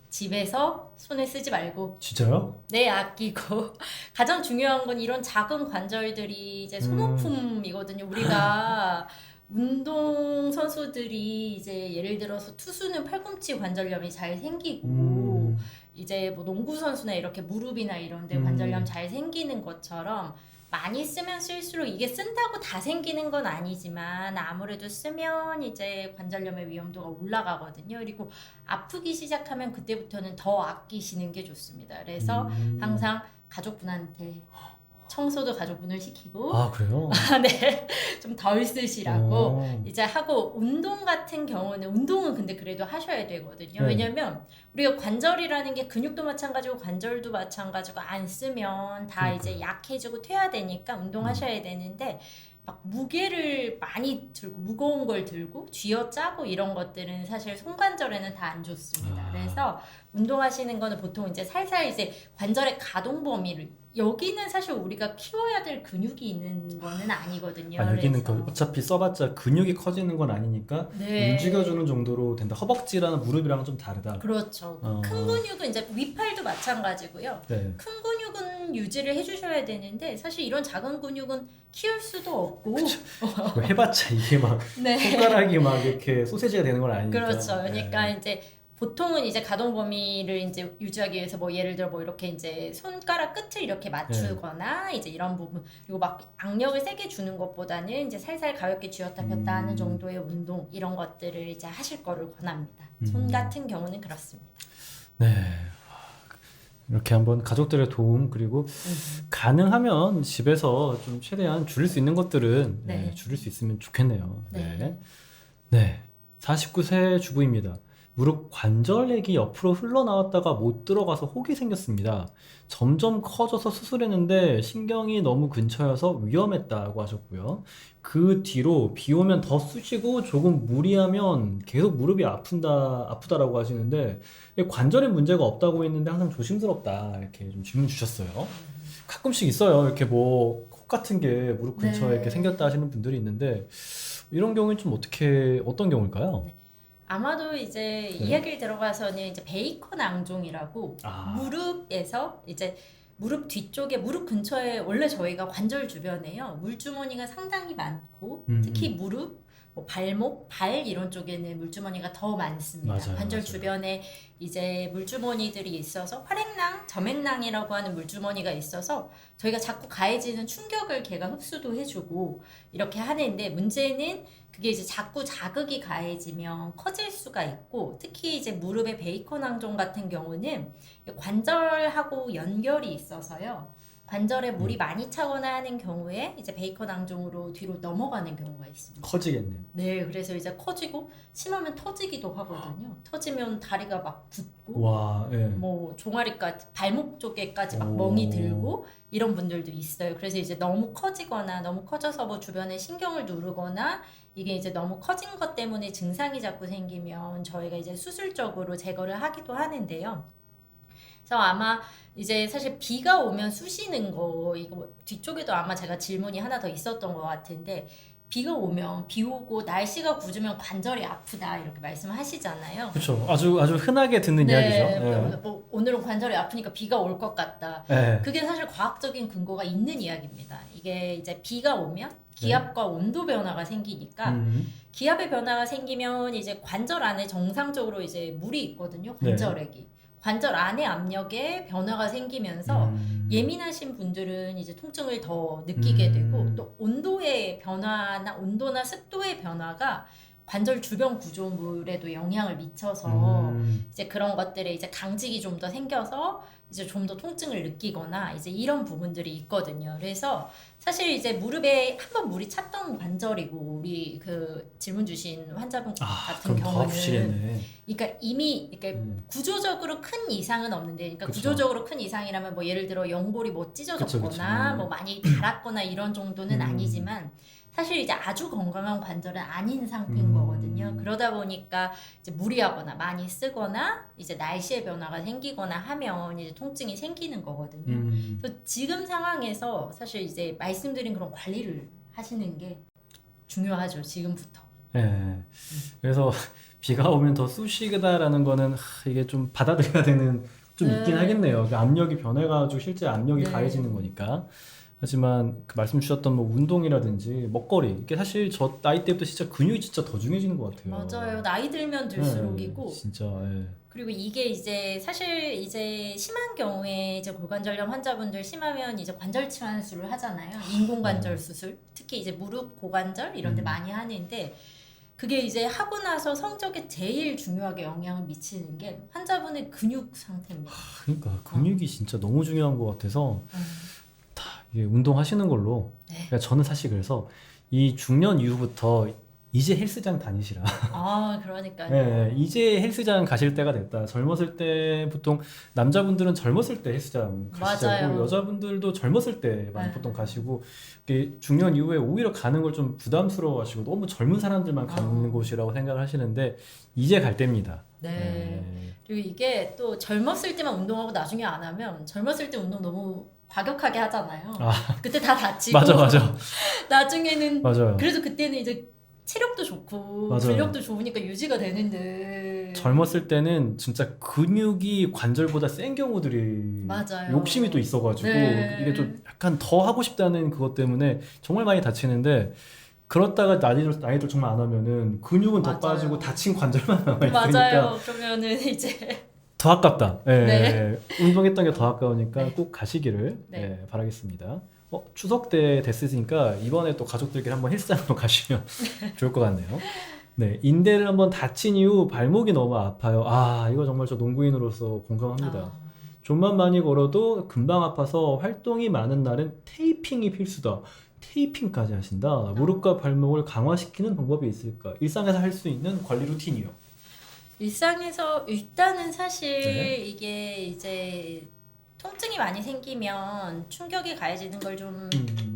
집에서 손에 쓰지 말고 진짜요? 아끼고 가장 중요한 건 이런 작은 관절들이 이제 소모품이거든요. 우리가 운동 선수들이 이제 예를 들어서 투수는 팔꿈치 관절염이 잘 생기고 이제 뭐 농구 선수나 이렇게 무릎이나 이런 데 관절염 잘 생기는 것처럼, 많이 쓰면 쓸수록 이게 쓴다고 다 생기는 건 아니지만 아무래도 쓰면 이제 관절염의 위험도가 올라가거든요. 그리고 아프기 시작하면 그때부터는 더 아끼시는 게 좋습니다. 그래서 항상 가족분한테 청소도 가족분을 시키고 아, 그래요? 네, 좀 덜 쓰시라고 어. 이제 하고 운동 같은 경우는 운동은 근데 그래도 하셔야 되거든요. 네. 왜냐면 우리가 관절이라는 게 근육도 마찬가지고 관절도 마찬가지고 안 쓰면 다 이제 약해지고 퇴화되니까 운동하셔야 되는데 막 무게를 많이 들고 무거운 걸 들고 쥐어짜고 이런 것들은 사실 손관절에는 다 안 좋습니다. 아. 그래서 운동하시는 거는 보통 이제 살살 이제 관절의 가동 범위를 여기는 사실 우리가 키워야 될 근육이 있는 거는 아니거든요. 아, 여기는 그래서. 어차피 써봤자 근육이 커지는 건 아니니까 네. 움직여주는 정도로 된다. 허벅지랑 무릎이랑 좀 다르다. 그렇죠. 어. 큰 근육은 이제 위팔도 마찬가지고요. 네. 큰 근육은 유지를 해주셔야 되는데 사실 이런 작은 근육은 키울 수도 없고 그거 해봤자 이게 막 네. 손가락이 막 이렇게 소세지가 되는 건 아니니까. 그렇죠. 그러니까 네. 이제 보통은 이제 가동 범위를 이제 유지하기 위해서 뭐 예를 들어 뭐 이렇게 이제 손가락 끝을 이렇게 맞추거나 이제 이런 부분 그리고 막 악력을 세게 주는 것보다는 이제 살살 가볍게 쥐었다 폈다 하는 정도의 운동 이런 것들을 이제 하실 거를 권합니다. 손 같은 경우는 그렇습니다. 네. 이렇게 한번 가족들의 도움 그리고 가능하면 집에서 좀 최대한 줄일 수 있는 것들은 네. 네, 줄일 수 있으면 좋겠네요. 네. 네. 네. 49세 주부입니다. 무릎 관절액이 옆으로 흘러나왔다가 못 들어가서 혹이 생겼습니다. 점점 커져서 수술했는데 신경이 너무 근처여서 위험했다고 하셨고요. 그 뒤로 비 오면 더 쑤시고 조금 무리하면 계속 무릎이 아프다라고 하시는데 관절에 문제가 없다고 했는데 항상 조심스럽다 이렇게 좀 질문 주셨어요. 가끔씩 있어요. 이렇게 뭐 혹 같은 게 무릎 근처에 네. 이렇게 생겼다 하시는 분들이 있는데 이런 경우는 좀 어떤 경우일까요? 아마도 이제 이야기를 들어가서는 이제 베이컨 앙종이라고 아. 무릎에서 이제 무릎 뒤쪽에 무릎 근처에 원래 저희가 관절 주변에요 물주머니가 상당히 많고 특히 무릎 뭐 발목, 발 이런 쪽에는 물주머니가 더 많습니다. 맞아요, 관절 맞아요. 주변에 이제 물주머니들이 있어서 활액낭, 점액낭이라고 하는 물주머니가 있어서 저희가 자꾸 가해지는 충격을 걔가 흡수도 해주고 이렇게 하는데 문제는 그게 이제 자꾸 자극이 가해지면 커질 수가 있고 특히 이제 무릎의 베이컨 앙종 같은 경우는 관절하고 연결이 있어서요. 관절에 물이 많이 차거나 하는 경우에 이제 베이컨 앙종으로 뒤로 넘어가는 경우가 있습니다. 커지겠네요. 네, 그래서 이제 커지고 심하면 터지기도 하거든요. 터지면 다리가 막 붓고 와, 예. 뭐 종아리까지 발목 쪽에까지 막 오. 멍이 들고 이런 분들도 있어요. 그래서 이제 너무 커지거나 너무 커져서 뭐 주변에 신경을 누르거나 이게 이제 너무 커진 것 때문에 증상이 자꾸 생기면 저희가 이제 수술적으로 제거를 하기도 하는데요. 그래서 아마 이제 사실 비가 오면 쑤시는 거 이거 뒤쪽에도 아마 제가 질문이 하나 더 있었던 것 같은데 비가 오면 비 오고 날씨가 굳으면 관절이 아프다 이렇게 말씀하시잖아요. 그렇죠. 아주 흔하게 듣는 이야기죠. 예. 뭐 오늘은 관절이 아프니까 비가 올 것 같다. 예. 그게 사실 과학적인 근거가 있는 이야기입니다. 이게 이제 비가 오면 기압과 온도 변화가 생기니까 기압의 변화가 생기면 이제 관절 안에 정상적으로 이제 물이 있거든요. 관절액이. 관절 안의 압력에 변화가 생기면서 예민하신 분들은 이제 통증을 더 느끼게 되고 또 온도의 변화나 온도나 습도의 변화가 관절 주변 구조물에도 영향을 미쳐서 이제 그런 것들에 이제 강직이 좀 더 생겨서 이제 좀 더 통증을 느끼거나 이제 이런 부분들이 있거든요. 그래서 사실 이제 무릎에 한번 물이 찼던 관절이고 우리 그 질문 주신 환자분 같은 그럼 더 경우는 아프시겠네. 그러니까 이미 이렇게 구조적으로 큰 이상은 없는데, 그러니까 그쵸. 구조적으로 큰 이상이라면 뭐 예를 들어 연골이 뭐 찢어졌거나 그쵸. 뭐 많이 닳았거나 이런 정도는 아니지만 사실 이제 아주 건강한 관절은 아닌 상태인 거거든요. 그러다 보니까 이제 무리하거나 많이 쓰거나 이제 날씨의 변화가 생기거나 하면 이제 통증이 생기는 거거든요. 그래서 지금 상황에서 사실 이제 말씀드린 그런 관리를 하시는 게 중요하죠. 지금부터. 예. 그래서 비가 오면 더 쑤시다라는 거는 이게 좀 받아들여야 되는 좀 있긴 하겠네요. 그 압력이 변해가지고 실제 압력이 네. 가해지는 거니까. 하지만 그 말씀 주셨던 뭐 운동이라든지 먹거리 이게 사실 저 나이 때부터 진짜 근육이 진짜 더 중요해지는 것 같아요. 맞아요. 나이 들면 들수록이고. 진짜. 예. 그리고 이게 이제 사실 이제 심한 경우에 이제 골관절염 환자분들 심하면 이제 관절 치환술을 하잖아요. 인공관절 수술. 특히 이제 무릎, 고관절 이런 데 많이 하는데 그게 이제 하고 나서 성적에 제일 중요하게 영향을 미치는 게 환자분의 근육 상태입니다. 그러니까 근육이 진짜 너무 중요한 것 같아서 음. 이게 운동하시는 걸로. 네. 그러니까 저는 사실 그래서 이 중년 이후부터 이제 헬스장 다니시라. 아, 그러니까요. 네, 이제 헬스장 가실 때가 됐다. 젊었을 때 보통 남자분들은 젊었을 때 헬스장 가시고 맞아요. 여자분들도 젊었을 때 많이 네. 보통 가시고 이게 중년 이후에 오히려 가는 걸 좀 부담스러워하시고 너무 젊은 사람들만 가는 곳이라고 생각을 하시는데 이제 갈 때입니다. 네. 그리고 이게 또 젊었을 때만 운동하고 나중에 안 하면 젊었을 때 운동 너무 과격하게 하잖아요. 아, 그때 다 다치고 맞아. 나중에는 맞아요. 그래도 그때는 이제 체력도 좋고 맞아요. 근력도 좋으니까 유지가 되는데 젊었을 때는 진짜 근육이 관절보다 센 경우들이 맞아요. 욕심이 또 있어가지고 네. 이게 좀 약간 더 하고 싶다는 그것 때문에 정말 많이 다치는데 그렇다가 나이도 정말 안 하면은 근육은 더 맞아요. 빠지고 다친 관절만 남아있으니까 맞아요. 그러면은 이제 더 아깝다. 예, 네. 운동했던 게 더 아까우니까 네. 꼭 가시기를 네. 예, 바라겠습니다. 추석 때 됐으니까 이번에 또 가족들끼리 한번 헬스장으로 가시면 좋을 것 같네요. 네, 인대를 한번 다친 이후 발목이 너무 아파요. 아, 이거 정말 저 농구인으로서 공감합니다. 아, 좀만 많이 걸어도 금방 아파서 활동이 많은 날은 테이핑이 필수다. 테이핑까지 하신다. 무릎과 발목을 강화시키는 방법이 있을까? 일상에서 할 수 있는 관리 루틴이요. 일상에서 일단은 사실 네. 이게 이제 통증이 많이 생기면 충격이 가해지는 걸 좀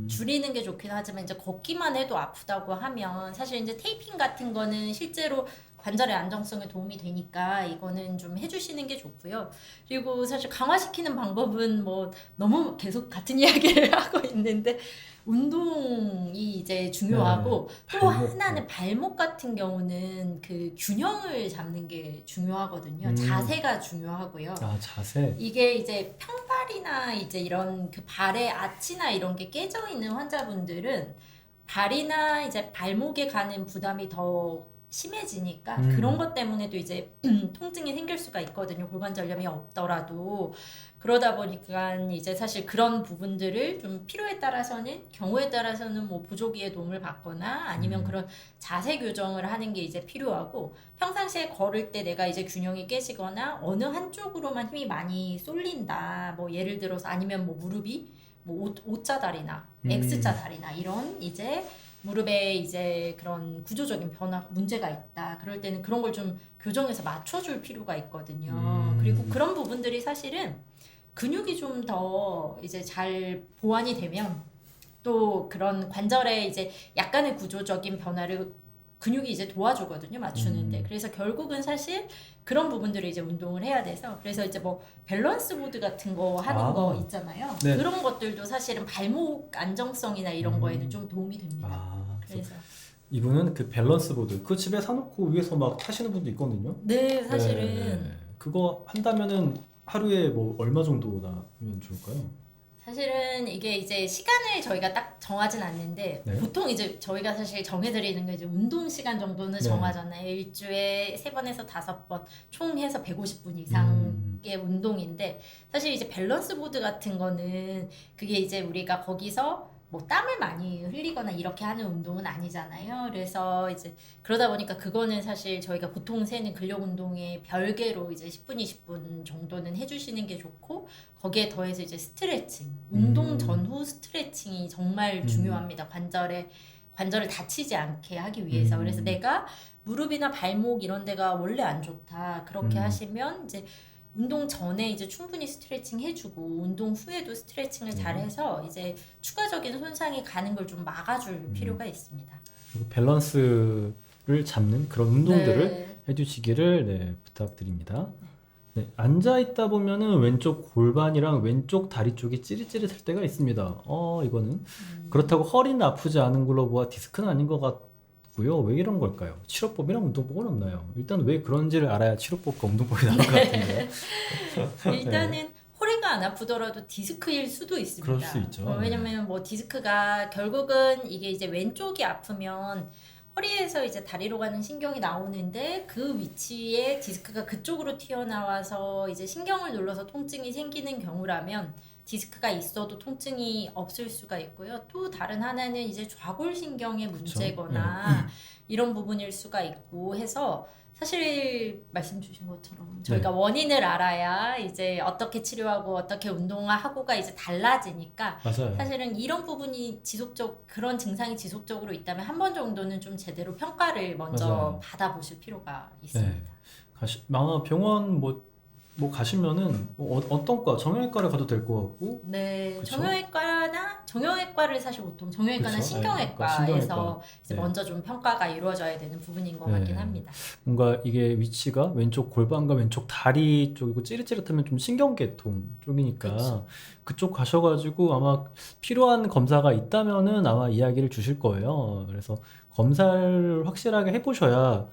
줄이는 게 좋긴 하지만 이제 걷기만 해도 아프다고 하면 사실 이제 테이핑 같은 거는 실제로 관절의 안정성에 도움이 되니까 이거는 좀 해주시는 게 좋고요. 그리고 사실 강화시키는 방법은 뭐 너무 계속 같은 이야기를 하고 있는데 운동이 이제 중요하고 또 발목. 하나는 발목 같은 경우는 그 균형을 잡는 게 중요하거든요. 자세가 중요하고요. 아, 자세. 이게 이제 평발이나 이제 이런 그 발의 아치나 이런 게 깨져 있는 환자분들은 발이나 이제 발목에 가는 부담이 더 심해지니까 그런 것 때문에도 이제 통증이 생길 수가 있거든요. 골관절염이 없더라도. 그러다 보니까 이제 사실 그런 부분들을 좀 필요에 따라서는 경우에 따라서는 뭐 보조기의 도움을 받거나 아니면 그런 자세 교정을 하는 게 이제 필요하고 평상시에 걸을 때 내가 이제 균형이 깨지거나 어느 한쪽으로만 힘이 많이 쏠린다. 뭐 예를 들어서 아니면 뭐 무릎이 뭐 O자 다리나 X자 다리나 이런 이제 무릎에 이제 그런 구조적인 변화 문제가 있다. 그럴 때는 그런 걸 좀 교정해서 맞춰줄 필요가 있거든요. 그리고 그런 부분들이 사실은 근육이 좀 더 이제 잘 보완이 되면 또 그런 관절에 이제 약간의 구조적인 변화를 근육이 이제 도와주거든요, 맞추는데. 그래서 결국은 사실 그런 부분들을 이제 운동을 해야 돼서 그래서 이제 뭐 밸런스 보드 같은 거 하는 거 있잖아요. 네. 그런 것들도 사실은 발목 안정성이나 이런 거에는 좀 도움이 됩니다. 아, 그래서 이분은 그 밸런스 보드 그 집에 사놓고 위에서 막 타시는 분도 있거든요. 네, 사실은 네. 그거 한다면은 하루에 뭐 얼마 정도 나면 좋을까요? 사실은 이게 이제 시간을 저희가 딱 정하진 않는데 네. 보통 이제 저희가 사실 정해드리는 게 이제 운동 시간 정도는 네. 정하잖아요. 일주에 3번에서 5번 총 해서 150분 이상의 운동인데 사실 이제 밸런스 보드 같은 거는 그게 이제 우리가 거기서 뭐 땀을 많이 흘리거나 이렇게 하는 운동은 아니잖아요. 그래서 이제 그러다 보니까 그거는 사실 저희가 보통 세는 근력 운동에 별개로 이제 10분, 20분 정도는 해주시는 게 좋고 거기에 더해서 이제 스트레칭, 운동 전후 스트레칭이 정말 중요합니다. 관절을 다치지 않게 하기 위해서. 그래서 내가 무릎이나 발목 이런 데가 원래 안 좋다. 그렇게 하시면 이제 운동 전에 이제 충분히 스트레칭 해주고 운동 후에도 스트레칭을 잘해서 이제 추가적인 손상이 가는 걸 좀 막아줄 필요가 있습니다. 그리고 밸런스를 잡는 그런 운동들을 네. 해주시기를 네, 부탁드립니다. 네, 앉아 있다 보면은 왼쪽 골반이랑 왼쪽 다리 쪽이 찌릿찌릿할 때가 있습니다. 이거는 그렇다고 허리는 아프지 않은 걸로 보아 디스크는 아닌 것 같고요. 왜 이런 걸까요? 치료법이랑 운동법은 없나요? 일단 왜 그런지를 알아야 치료법과 운동법이 나올 것 같은데요. 일단은 허리가 안 아프더라도 디스크일 수도 있습니다. 그럴 수 있죠. 왜냐면 뭐 디스크가 결국은 이게 이제 왼쪽이 아프면 허리에서 이제 다리로 가는 신경이 나오는데 그 위치에 디스크가 그쪽으로 튀어나와서 이제 신경을 눌러서 통증이 생기는 경우라면 디스크가 있어도 통증이 없을 수가 있고요. 또 다른 하나는 이제 좌골신경의 문제거나 이런 부분일 수가 있고 해서 사실 말씀 주신 것처럼 저희가 원인을 알아야 이제 어떻게 치료하고 어떻게 운동하고가 이제 달라지니까 맞아요. 사실은 이런 부분이 그런 증상이 지속적으로 있다면 한 번 정도는 좀 제대로 평가를 먼저 맞아요. 받아보실 필요가 있습니다. 아마 병원 뭐 가시면은 어떤 과 정형외과를 가도 될 것 같고. 네, 그쵸? 정형외과를 사실 보통 정형외과나 그쵸? 신경외과에서 신경외과. 이제 네. 먼저 좀 평가가 이루어져야 되는 부분인 것 같긴 합니다. 뭔가 이게 위치가 왼쪽 골반과 왼쪽 다리 쪽이고 찌릿찌릿하면 좀 신경계통 쪽이니까 그쵸. 그쪽 가셔가지고 아마 필요한 검사가 있다면은 아마 이야기를 주실 거예요. 그래서 검사를 확실하게 해보셔야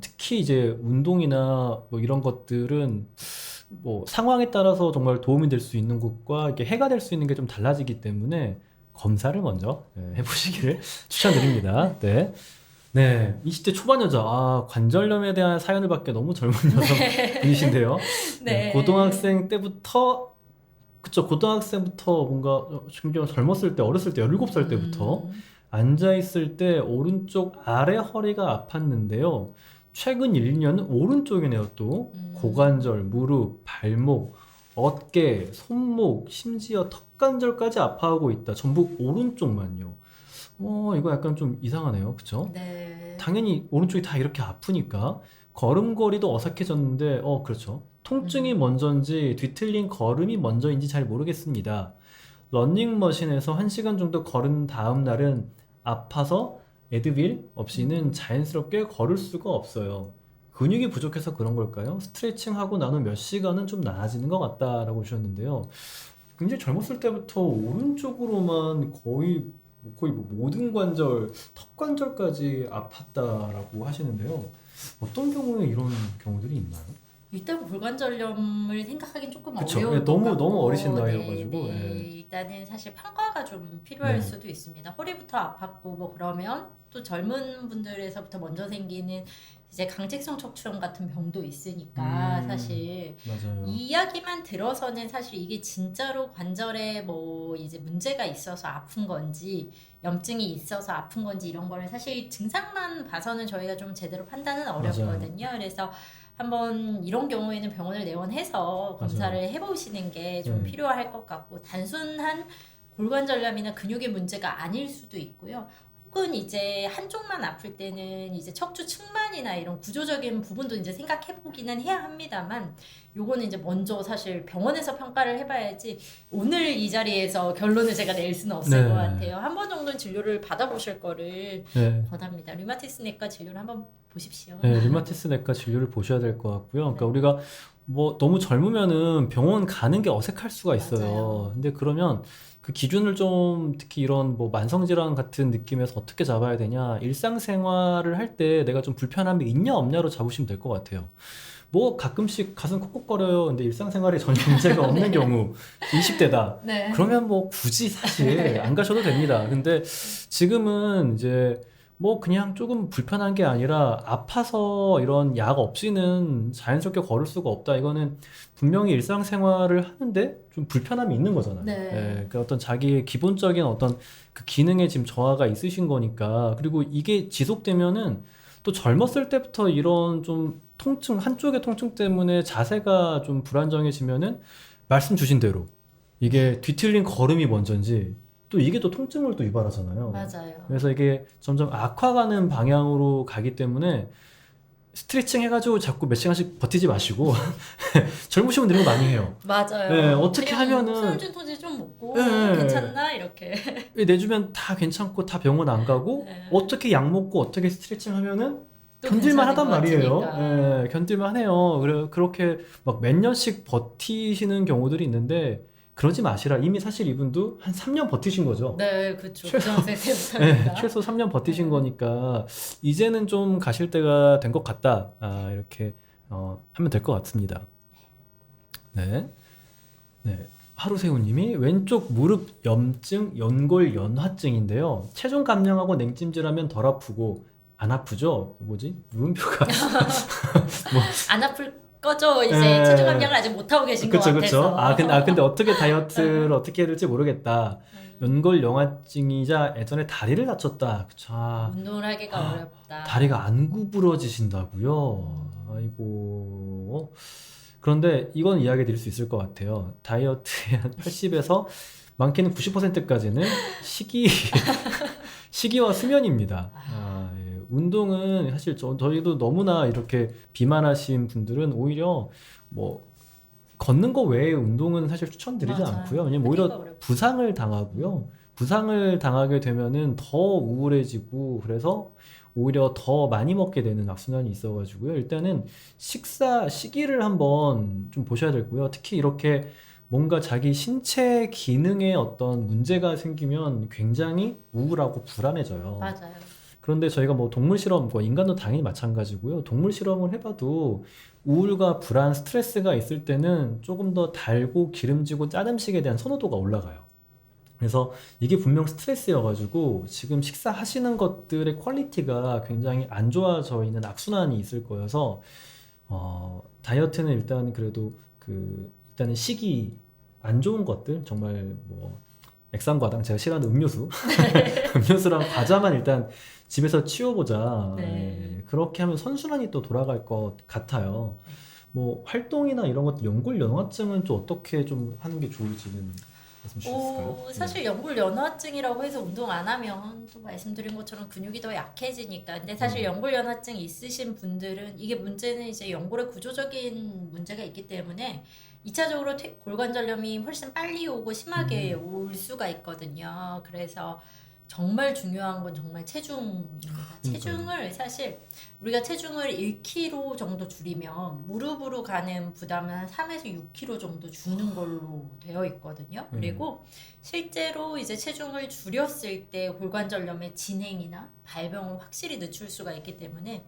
특히 이제 운동이나 뭐 이런 것들은 뭐 상황에 따라서 정말 도움이 될 수 있는 것과 이렇게 해가 될 수 있는 게 좀 달라지기 때문에 검사를 먼저 해보시기를 추천드립니다. 네. 네. 20대 초반 여자. 관절염에 대한 사연을 받기에 너무 젊은 여성분이신데요. 네. 고등학생 때부터, 그쵸. 고등학생부터 뭔가, 심지어 젊었을 때, 어렸을 때, 17살 때부터 앉아있을 때 오른쪽 아래 허리가 아팠는데요. 최근 1년은 오른쪽이네요, 또. 고관절, 무릎, 발목, 어깨, 손목, 심지어 턱관절까지 아파하고 있다. 전부 오른쪽만요. 이거 약간 좀 이상하네요. 그쵸? 네. 당연히 오른쪽이 다 이렇게 아프니까 걸음걸이도 어색해졌는데, 그렇죠. 통증이 먼저인지 뒤틀린 걸음이 먼저인지 잘 모르겠습니다. 러닝머신에서 1시간 정도 걸은 다음 날은 아파서 에드빌 없이는 자연스럽게 걸을 수가 없어요. 근육이 부족해서 그런 걸까요? 스트레칭하고 난 후 몇 시간은 좀 나아지는 것 같다라고 주셨는데요. 굉장히 젊었을 때부터 오른쪽으로만 거의 뭐 모든 관절, 턱 관절까지 아팠다라고 하시는데요. 어떤 경우에 이런 경우들이 있나요? 일단 골관절염을 생각하긴 조금 그쵸. 어려울 예, 것 같고 너무 어리신 나이여가지고, 네. 예. 일단은 사실 평가가 좀 필요할 네. 수도 있습니다. 허리부터 아팠고 뭐 그러면 또 젊은 분들에서부터 먼저 생기는 이제 강직성 척추염 같은 병도 있으니까 사실 맞아요. 이 이야기만 들어서는 사실 이게 진짜로 관절에 뭐 이제 문제가 있어서 아픈 건지 염증이 있어서 아픈 건지 이런 거를 사실 증상만 봐서는 저희가 좀 제대로 판단은 어렵거든요. 그래서 한번 이런 경우에는 병원을 내원해서 검사를 해보시는 게 좀 필요할 것 같고 단순한 골관절염이나 근육의 문제가 아닐 수도 있고요. 혹은 이제 한쪽만 아플 때는 이제 척추 측만이나 이런 구조적인 부분도 이제 생각해 보기는 해야 합니다만 요거는 이제 먼저 사실 병원에서 평가를 해봐야지 오늘 이 자리에서 결론을 제가 낼 수는 없을 것 같아요. 한 번 정도는 진료를 받아보실 거를 권합니다. 류마티스 내과 진료를 한번 보십시오. 네, 류마티스 내과 진료를 보셔야 될 것 같고요. 그러니까 우리가 뭐 너무 젊으면은 병원 가는 게 어색할 수가 있어요. 맞아요. 근데 그러면 그 기준을 좀 특히 이런 뭐 만성질환 같은 느낌에서 어떻게 잡아야 되냐, 일상생활을 할 때 내가 좀 불편함이 있냐 없냐로 잡으시면 될 것 같아요. 뭐 가끔씩 가슴 콕콕거려요. 근데 일상생활에 전혀 문제가 없는 경우 20대다. 네. 그러면 뭐 굳이 사실 안 가셔도 됩니다. 근데 지금은 이제 뭐 그냥 조금 불편한 게 아니라 아파서 이런 약 없이는 자연스럽게 걸을 수가 없다. 이거는 분명히 일상생활을 하는데 좀 불편함이 있는 거잖아요. 네. 그 어떤 자기의 기본적인 어떤 그 기능에 지금 저하가 있으신 거니까. 그리고 이게 지속되면은 또 젊었을 때부터 이런 좀 통증, 한쪽의 통증 때문에 자세가 좀 불안정해지면은 말씀 주신 대로 이게 뒤틀린 걸음이 먼저인지 또 이게 또 통증을 또 유발하잖아요. 맞아요. 그래서 이게 점점 악화가는 방향으로 가기 때문에 스트레칭 해가지고 자꾸 몇 시간씩 버티지 마시고 젊으신 분들이 이거 많이 해요. 맞아요. 네, 어떻게 하면은 소염진 토제 좀 먹고 네. 괜찮나 이렇게. 내주면 다 괜찮고 다 병원 안 가고 네. 어떻게 약 먹고 어떻게 스트레칭 하면은 또 견딜만 하단 괜찮은 것 말이에요. 같으니까. 견딜만 해요. 그렇게 막 몇 년씩 버티시는 경우들이 있는데 그러지 마시라. 이미 사실 이분도 한 3년 버티신 거죠. 네, 그렇죠. 최소- 고등학생 때부터니까. 최소 3년 버티신 거니까 이제는 좀 가실 때가 된 것 같다. 이렇게 하면 될 것 같습니다. 네. 네. 하루새우님이 왼쪽 무릎 염증, 연골 연화증인데요. 체중 감량하고 냉찜질하면 덜 아프고 안 아프죠? 뭐지? 물음표가 뭐 안 아플 거죠. 이제 예. 체중 감량을 아직 못 하고 계신 것 그쵸 같아서. 그쵸. 근데 어떻게 다이어트를 어떻게 해야 될지 모르겠다. 연골 연화증이자 예전에 다리를 다쳤다. 그쵸. 운동을 하기가 어렵다. 다리가 안 구부러지신다고요? 아이고. 그런데 이건 이야기 드릴 수 있을 것 같아요. 다이어트의 한 80에서 많게는 90%까지는 시기와 수면입니다. 예. 운동은 사실 저희도 너무나 이렇게 비만하신 분들은 오히려 뭐 걷는 거 외에 운동은 사실 추천드리지 맞아요. 않고요. 왜냐면 하기가 오히려 어렵죠. 부상을 당하고요. 부상을 당하게 되면은 더 우울해지고 그래서 오히려 더 많이 먹게 되는 악순환이 있어가지고요. 일단은 식사 시기를 한번 좀 보셔야 되고요. 특히 이렇게 뭔가 자기 신체 기능에 어떤 문제가 생기면 굉장히 우울하고 불안해져요. 맞아요. 그런데 저희가 뭐 동물 실험, 뭐 인간도 당연히 마찬가지고요. 동물 실험을 해봐도 우울과 불안, 스트레스가 있을 때는 조금 더 달고 기름지고 짠 음식에 대한 선호도가 올라가요. 그래서 이게 분명 스트레스여가지고 지금 식사하시는 것들의 퀄리티가 굉장히 안 좋아져 있는 악순환이 있을 거여서 다이어트는 일단 그래도 일단은 시기 안 좋은 것들 정말 뭐 액상과당 제가 싫어하는 음료수 음료수랑 과자만 일단 집에서 치워보자. 네. 예, 그렇게 하면 선순환이 또 돌아갈 것 같아요. 뭐 활동이나 이런 것 연골 연화증은 좀 어떻게 좀 하는 게 좋을지는 말씀 주실 수 있을까요? 사실 연골 연화증이라고 해서 운동 안 하면 또 말씀드린 것처럼 근육이 더 약해지니까. 근데 사실 연골 연화증 있으신 분들은 이게 문제는 이제 연골의 구조적인 문제가 있기 때문에 2차적으로 골관절염이 훨씬 빨리 오고 심하게 올 수가 있거든요. 그래서 정말 중요한 건 정말 체중입니다. 체중을 사실 우리가 체중을 1kg 정도 줄이면 무릎으로 가는 부담은 한 3에서 6kg 정도 주는 걸로 되어 있거든요. 그리고 실제로 이제 체중을 줄였을 때 골관절염의 진행이나 발병을 확실히 늦출 수가 있기 때문에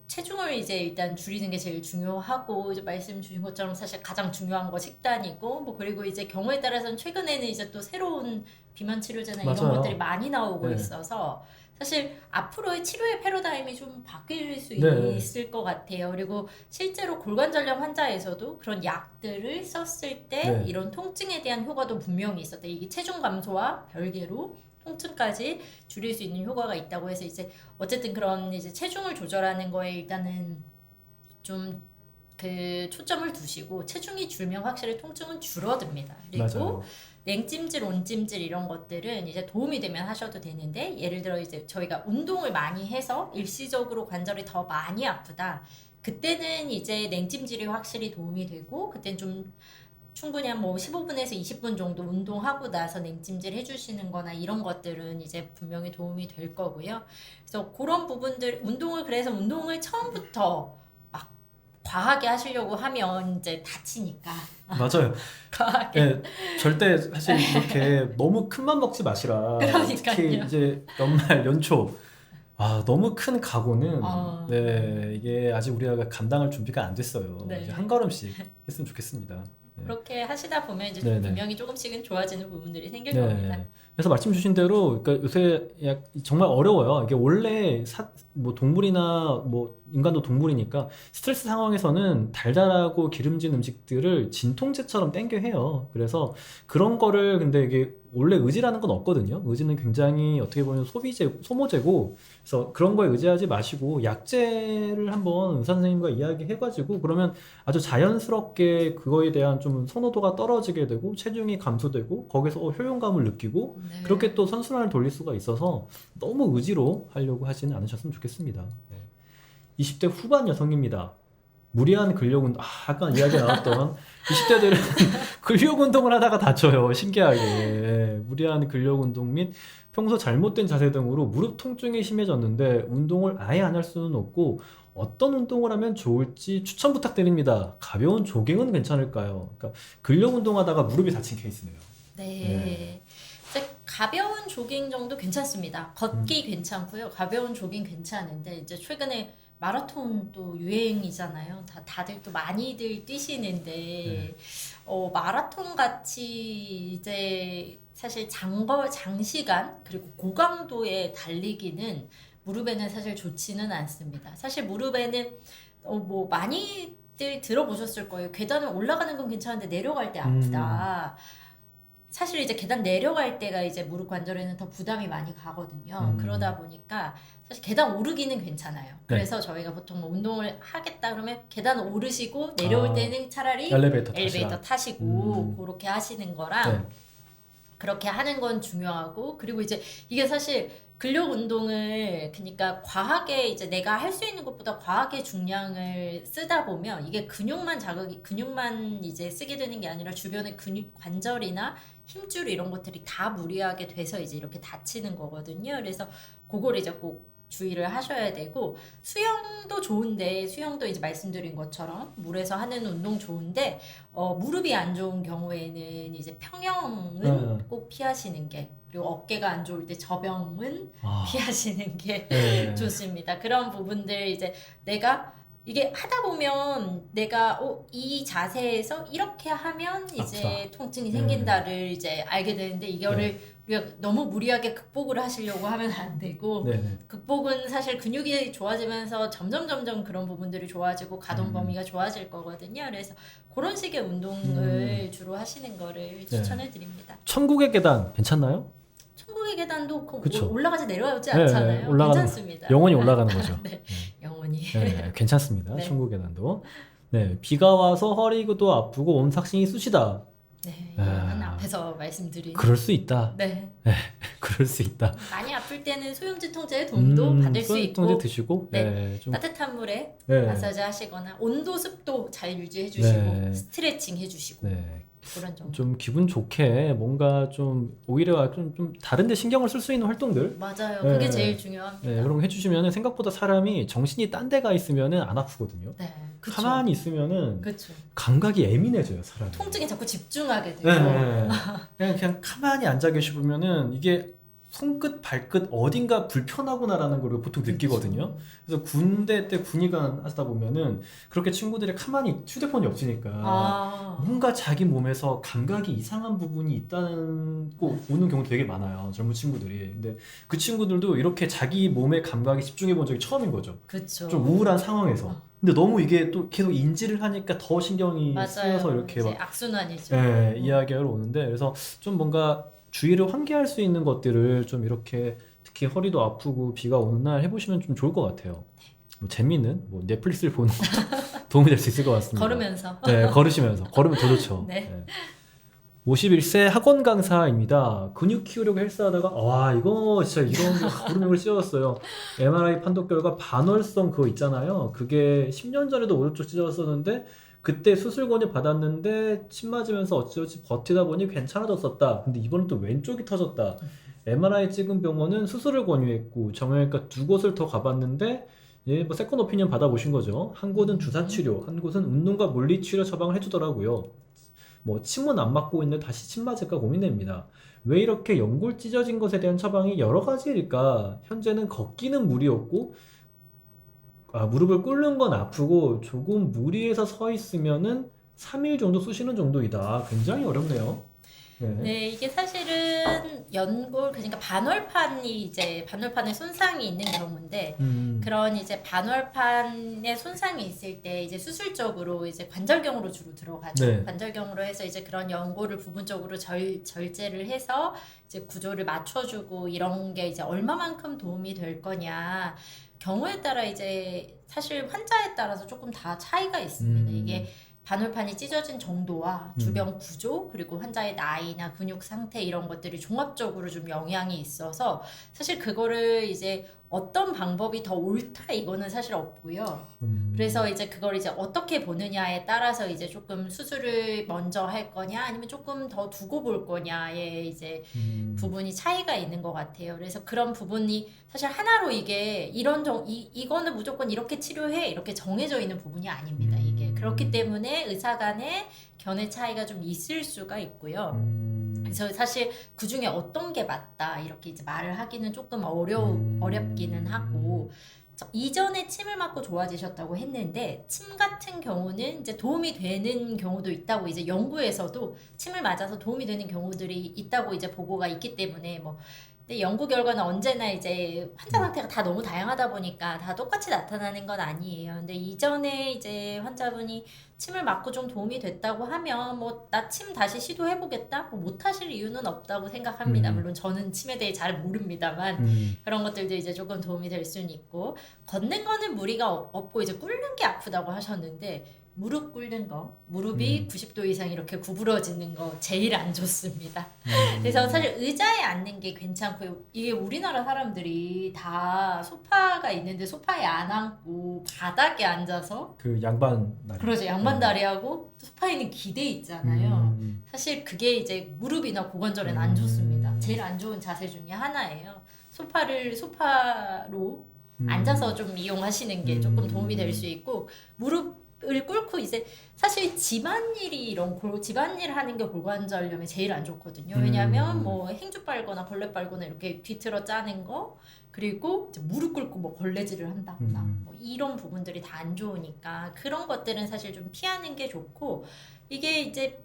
체중을 이제 일단 줄이는 게 제일 중요하고, 이제 말씀 주신 것처럼 사실 가장 중요한 거 식단이고, 뭐 그리고 이제 경우에 따라서는 최근에는 이제 또 새로운 비만 치료제나 이런 맞아요. 것들이 많이 나오고 네. 있어서 사실 앞으로의 치료의 패러다임이 좀 바뀔 수 네. 있을 것 같아요. 그리고 실제로 골관절염 환자에서도 그런 약들을 썼을 때 네. 이런 통증에 대한 효과도 분명히 있었대. 이게 체중 감소와 별개로 통증까지 줄일 수 있는 효과가 있다고 해서 이제 어쨌든 그런 이제 체중을 조절하는 거에 일단은 좀 초점을 두시고, 체중이 줄면 확실히 통증은 줄어듭니다. 그리고 맞아요. 냉찜질, 온찜질 이런 것들은 이제 도움이 되면 하셔도 되는데, 예를 들어 이제 저희가 운동을 많이 해서 일시적으로 관절이 더 많이 아프다. 그때는 이제 냉찜질이 확실히 도움이 되고, 그때는 좀 충분히 한 뭐 15분에서 20분 정도 운동하고 나서 냉찜질 해주시는 거나 이런 것들은 이제 분명히 도움이 될 거고요. 그래서 그런 부분들, 그래서 운동을 처음부터 막 과하게 하시려고 하면 이제 다치니까. 맞아요. 과하게. 네, 절대 사실 이렇게 너무 큰 맘 먹지 마시라. 그러니까요. 특히 이제 연말 연초 너무 큰 각오는 네, 이게 아직 우리가 감당할 준비가 안 됐어요. 네. 이제 한 걸음씩 했으면 좋겠습니다. 네. 그렇게 하시다 보면 이제 네네. 분명히 조금씩은 좋아지는 부분들이 생길 네. 겁니다. 그래서 말씀 주신 대로, 그러니까 요새 정말 어려워요. 이게 원래 뭐 동물이나 뭐 인간도 동물이니까 스트레스 상황에서는 달달하고 기름진 음식들을 진통제처럼 땡겨 해요. 그래서 그런 거를, 근데 이게 원래 의지라는 건 없거든요. 의지는 굉장히 어떻게 보면 소모제고, 그래서 그런 거에 의지하지 마시고 약제를 한번 의사 선생님과 이야기해가지고 그러면 아주 자연스럽게 그거에 대한 좀 선호도가 떨어지게 되고 체중이 감소되고 거기서 효용감을 느끼고 네. 그렇게 또 선순환을 돌릴 수가 있어서 너무 의지로 하려고 하지는 않으셨으면 좋겠습니다. 네. 20대 후반 여성입니다. 무리한 근력 운동, 아까 이야기 나왔던 20대들은 근력 운동을 하다가 다쳐요. 신기하게. 무리한 근력 운동 및 평소 잘못된 자세 등으로 무릎 통증이 심해졌는데 운동을 아예 안 할 수는 없고 어떤 운동을 하면 좋을지 추천 부탁드립니다. 가벼운 조깅은 괜찮을까요? 그러니까 근력 운동하다가 무릎이 다친 케이스네요. 네. 이제 가벼운 조깅 정도 괜찮습니다. 걷기 괜찮고요. 가벼운 조깅 괜찮은데 이제 최근에 마라톤 또 유행이잖아요. 다들 또 많이들 뛰시는데, 네. 마라톤 같이 이제 사실 장시간, 그리고 고강도의 달리기는 무릎에는 사실 좋지는 않습니다. 사실 무릎에는, 뭐, 많이들 들어보셨을 거예요. 계단을 올라가는 건 괜찮은데 내려갈 때 아프다. 사실 이제 계단 내려갈 때가 이제 무릎 관절에는 더 부담이 많이 가거든요. 그러다 보니까 사실 계단 오르기는 괜찮아요. 그래서 저희가 보통 뭐 운동을 하겠다 그러면 계단 오르시고 내려올 때는 차라리 엘리베이터 타시고 그렇게 하시는 거랑 네. 그렇게 하는 건 중요하고, 그리고 이제 이게 사실 근력 운동을 그러니까 과하게 이제 내가 할 수 있는 것보다 과하게 중량을 쓰다 보면 이게 근육만 이제 쓰게 되는 게 아니라 주변의 근육 관절이나 힘줄 이런 것들이 다 무리하게 돼서 이제 이렇게 다치는 거거든요. 그래서 그걸 이제 꼭 주의를 하셔야 되고, 수영도 좋은데, 수영도 이제 말씀드린 것처럼 물에서 하는 운동 좋은데, 무릎이 안 좋은 경우에는 이제 평영은 꼭 피하시는 게, 그리고 어깨가 안 좋을 때 저병은 피하시는 게 네. 좋습니다. 그런 부분들 이제 내가 이게 하다 보면 내가 이 자세에서 이렇게 하면 이제 아프다. 통증이 생긴다를 이제 알게 되는데, 이거를 우리가 너무 무리하게 극복을 하시려고 하면 안 되고, 네. 극복은 사실 근육이 좋아지면서 점점 그런 부분들이 좋아지고 가동 범위가 좋아질 거거든요. 그래서 그런 식의 운동을 주로 하시는 거를 추천해 드립니다. 천국의 계단 괜찮나요? 천국의 계단도 그쵸. 올라가지 내려가지 네, 않잖아요. 올라가는 괜찮습니다. 영원히 올라가는 거죠. 네, 영원히. 네, 괜찮습니다. 네. 천국 계단도. 네, 비가 와서 허리도 아프고 온 삭신이 쑤시다. 네, 이거는 앞에서 말씀드린. 그럴 수 있다. 네. 그럴 수 있다. 많이 아플 때는 소염제 통제의 도움도 받을 수 있고, 통제 드시고, 네, 좀 따뜻한 물에 네. 마사지 하시거나 온도 습도 잘 유지해 주시고 네. 스트레칭 해주시고 네. 그런 정도. 좀 기분 좋게 뭔가 좀 오히려 좀 다른데 신경을 쓸 수 있는 활동들. 맞아요. 네. 그게 제일 중요합니다. 네, 그런 거 해주시면은 생각보다 사람이 정신이 딴 데가 있으면은 안 아프거든요. 네, 그쵸. 가만히 있으면은 그쵸. 감각이 예민해져요, 사람이. 통증에 자꾸 집중하게 되고. 네. 그냥 가만히 앉아 계시보면은 이게 손끝, 발끝 어딘가 불편하구나라는 걸 보통 느끼거든요. 그래서 군대 때 군의관 하다 보면은 그렇게 친구들이 가만히 휴대폰이 없으니까 뭔가 자기 몸에서 감각이 이상한 부분이 있다는 거 오는 경우 되게 많아요. 젊은 친구들이. 근데 그 친구들도 이렇게 자기 몸의 감각에 집중해 본 적이 처음인 거죠. 그쵸. 좀 우울한 상황에서. 근데 너무 이게 또 계속 인지를 하니까 더 신경이 맞아요. 쓰여서 이렇게 이제 막 악순환이죠. 이야기하러 오는데, 그래서 좀 뭔가 주의를 환기할 수 있는 것들을 좀 이렇게 특히 허리도 아프고 비가 오는 날 해보시면 좀 좋을 것 같아요. 뭐 재미있는 뭐 넷플릭스를 보는 것도 도움이 될 수 있을 것 같습니다. 걸으면서. 네, 걸으시면서. 걸으면 더 좋죠. 네. 51세 학원 강사입니다. 근육 키우려고 헬스하다가 와 이거 진짜 이런 무릎을 찢어졌어요. MRI 판독 결과 반월성 그거 있잖아요. 그게 10년 전에도 오른쪽 찢어졌었는데 그때 수술 권유 받았는데 침 맞으면서 어찌어찌 버티다 보니 괜찮아졌었다. 근데 이번엔 또 왼쪽이 터졌다. MRI 찍은 병원은 수술을 권유했고 정형외과 두 곳을 더 가봤는데 뭐 세컨 오피니언 받아보신 거죠. 한 곳은 주사 치료, 한 곳은 운동과 물리 치료 처방을 해주더라고요. 뭐 침은 안 맞고 있는데 다시 침 맞을까 고민됩니다. 왜 이렇게 연골 찢어진 것에 대한 처방이 여러 가지일까? 현재는 걷기는 무리였고 무릎을 꿇는 건 아프고 조금 무리해서 서 있으면은 3일 정도 쑤시는 정도이다. 굉장히 어렵네요. 네, 이게 사실은 연골, 그러니까 반월판에 손상이 있는 경우인데, 그런 이제 반월판에 손상이 있을 때 이제 수술적으로 이제 관절경으로 주로 들어가죠. 네. 관절경으로 해서 이제 그런 연골을 부분적으로 절제를 해서 이제 구조를 맞춰주고 이런 게 이제 얼마만큼 도움이 될 거냐. 경우에 따라 이제 사실 환자에 따라서 조금 다 차이가 있습니다. 이게 반월판이 찢어진 정도와 주변 구조, 그리고 환자의 나이나 근육 상태 이런 것들이 종합적으로 좀 영향이 있어서 사실 그거를 이제 어떤 방법이 더 옳다 이거는 사실 없고요. 그래서 이제 그걸 이제 어떻게 보느냐에 따라서 이제 조금 수술을 먼저 할 거냐 아니면 조금 더 두고 볼 거냐의 이제 부분이 차이가 있는 것 같아요. 그래서 그런 부분이 사실 하나로 이게 이거는 무조건 이렇게 치료해 이렇게 정해져 있는 부분이 아닙니다. 이게 그렇기 때문에 의사 간의 견해 차이가 좀 있을 수가 있고요. 그래서 사실 그 중에 어떤 게 맞다 이렇게 이제 말을 하기는 조금 어렵기는 하고, 이전에 침을 맞고 좋아지셨다고 했는데 침 같은 경우는 이제 도움이 되는 경우도 있다고 이제 연구에서도 침을 맞아서 도움이 되는 경우들이 있다고 이제 보고가 있기 때문에 뭐 근데 연구 결과는 언제나 이제 환자 상태가 다 너무 다양하다 보니까 다 똑같이 나타나는 건 아니에요. 근데 이전에 이제 환자분이 침을 맞고 좀 도움이 됐다고 하면 뭐 나 침 다시 시도해보겠다? 뭐 못하실 이유는 없다고 생각합니다. 물론 저는 침에 대해 잘 모릅니다만 그런 것들도 이제 조금 도움이 될 수는 있고 걷는 거는 무리가 없고 이제 꿇는 게 아프다고 하셨는데 무릎 꿇는 거, 무릎이 90도 이상 이렇게 구부러지는 거 제일 안 좋습니다. 그래서 사실 의자에 앉는 게 괜찮고요. 이게 우리나라 사람들이 다 소파가 있는데 소파에 안 앉고 바닥에 앉아서 그 양반 다리. 그러죠. 양반다리하고 소파에 있는 기대 있잖아요. 음. 사실 그게 이제 무릎이나 고관절에는 안 좋습니다. 제일 안 좋은 자세 중에 하나예요. 소파로 앉아서 좀 이용하시는 게 조금 도움이 될 수 있고 무릎을 꿇고 이제 사실 집안일이 집안일 하는 게 골관절염에 제일 안 좋거든요. 왜냐하면 뭐 행주 빨거나 걸레 빨거나 이렇게 뒤틀어 짜는 거 그리고 이제 무릎 꿇고 뭐 걸레질을 한다거나 뭐 이런 부분들이 다 안 좋으니까 그런 것들은 사실 좀 피하는 게 좋고 이게 이제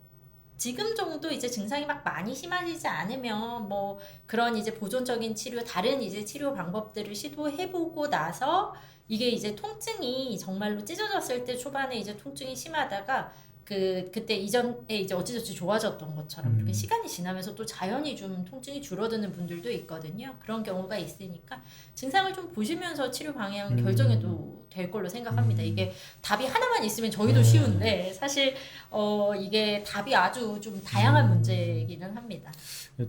지금 정도 이제 증상이 막 많이 심해지지 않으면 뭐 그런 이제 보존적인 치료, 다른 이제 치료 방법들을 시도해보고 나서 이게 이제 통증이 정말로 찢어졌을 때 초반에 이제 통증이 심하다가 그때 이전에 이제 어찌저찌 좋아졌던 것처럼 이렇게 시간이 지나면서 또 자연히 좀 통증이 줄어드는 분들도 있거든요. 그런 경우가 있으니까 증상을 좀 보시면서 치료 방향 결정해도 될 걸로 생각합니다. 이게 답이 하나만 있으면 저희도 쉬운데 사실 이게 답이 아주 좀 다양한 문제이기는 합니다.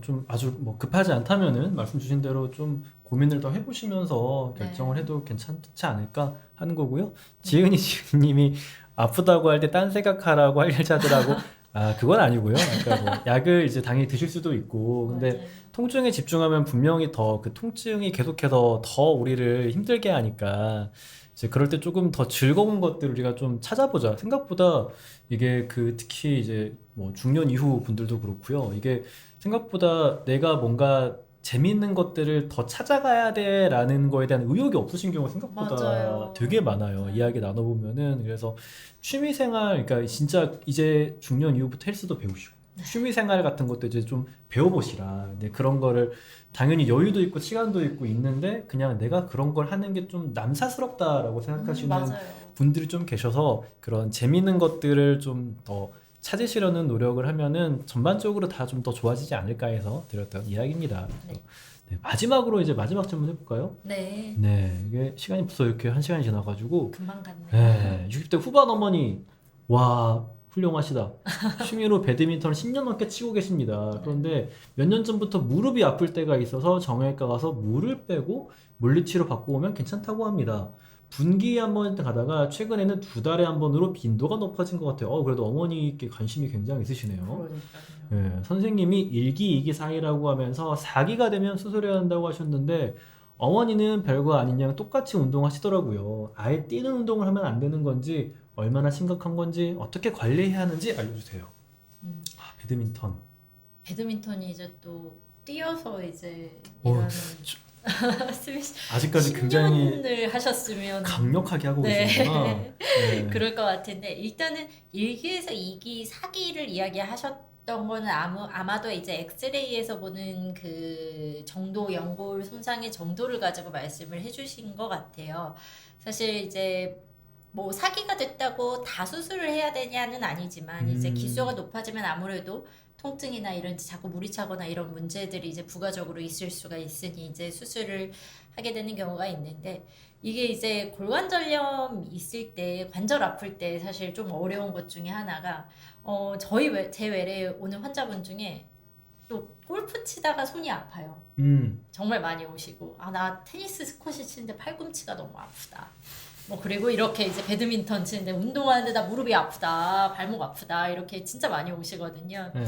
좀 아주 뭐 급하지 않다면은 말씀 주신 대로 좀 고민을 더 해보시면서 네. 결정을 해도 괜찮지 않을까 하는 거고요. 지은이 지은님이 아프다고 할 때 딴 생각하라고 알려자더라고. 아 그건 아니고요. 그러니까 뭐 약을 이제 당연히 드실 수도 있고, 근데 맞아요. 통증에 집중하면 분명히 더 그 통증이 계속해서 더 우리를 힘들게 하니까 이제 그럴 때 조금 더 즐거운 것들을 우리가 좀 찾아보자. 생각보다 이게 그 특히 이제 뭐 중년 이후 분들도 그렇고요. 이게 생각보다 내가 뭔가 재미있는 것들을 더 찾아가야 돼라는 거에 대한 의욕이 없으신 경우가 생각보다 맞아요. 되게 많아요. 이야기 나눠보면은. 그래서 취미생활, 그러니까 진짜 이제 중년 이후부터 헬스도 배우시고 취미생활 같은 것도 이제 좀 배워보시라. 근데 그런 거를 당연히 여유도 있고 시간도 있고 있는데 그냥 내가 그런 걸 하는 게 좀 남사스럽다라고 생각하시는 맞아요. 분들이 좀 계셔서 그런 재밌는 것들을 좀 더 찾으시려는 노력을 하면은 전반적으로 다 좀 더 좋아지지 않을까 해서 드렸던 이야기입니다. 네. 네, 마지막으로 이제 마지막 질문 해볼까요? 네. 네, 이게 시간이 벌써 이렇게 한 시간이 지나가지고 금방 갔네요. 네, 60대 후반 어머니 와 훌륭하시다. 취미로 배드민턴을 10년 넘게 치고 계십니다. 그런데 몇 년 전부터 무릎이 아플 때가 있어서 정형외과 가서 물을 빼고 물리치료 받고 오면 괜찮다고 합니다. 분기에 한 번 가다가 최근에는 2달에 한 번으로 빈도가 높아진 것 같아요. 그래도 어머니께 관심이 굉장히 있으시네요. 그러니까요. 선생님이 1기, 2기 사이라고 하면서 4기가 되면 수술해야 한다고 하셨는데 어머니는 별거 아닌 양 똑같이 운동하시더라고요. 아예 뛰는 운동을 하면 안 되는 건지 얼마나 심각한 건지 어떻게 관리해야 하는지 알려주세요. 배드민턴. 배드민턴이 이제 또 뛰어서 이제 어, 이런 스위스 아직까지 굉장히 10년을 하셨으면 강력하게 하고 네. 계시구나. 네. 그럴 것 같은데 일단은 1기에서 2기, 4기를 이야기하셨던 거는 아마도 이제 엑스레이에서 보는 그 정도 연골 손상의 정도를 가지고 말씀을 해주신 것 같아요. 사실 이제 뭐 4기가 됐다고 다 수술을 해야 되냐는 아니지만 이제 기수가 높아지면 아무래도 통증이나 이런 자꾸 물이 차거나 이런 문제들이 이제 부가적으로 있을 수가 있으니 이제 수술을 하게 되는 경우가 있는데 이게 이제 골관절염 있을 때 관절 아플 때 사실 좀 어려운 것 중에 하나가 제 외래에 오는 환자분 중에 또 골프 치다가 손이 아파요. 정말 많이 오시고 나 테니스 스쿼시 치는데 팔꿈치가 너무 아프다. 뭐 그리고 이렇게 이제 배드민턴 치는데 운동하는데 나 무릎이 아프다, 발목 아프다 이렇게 진짜 많이 오시거든요. 네.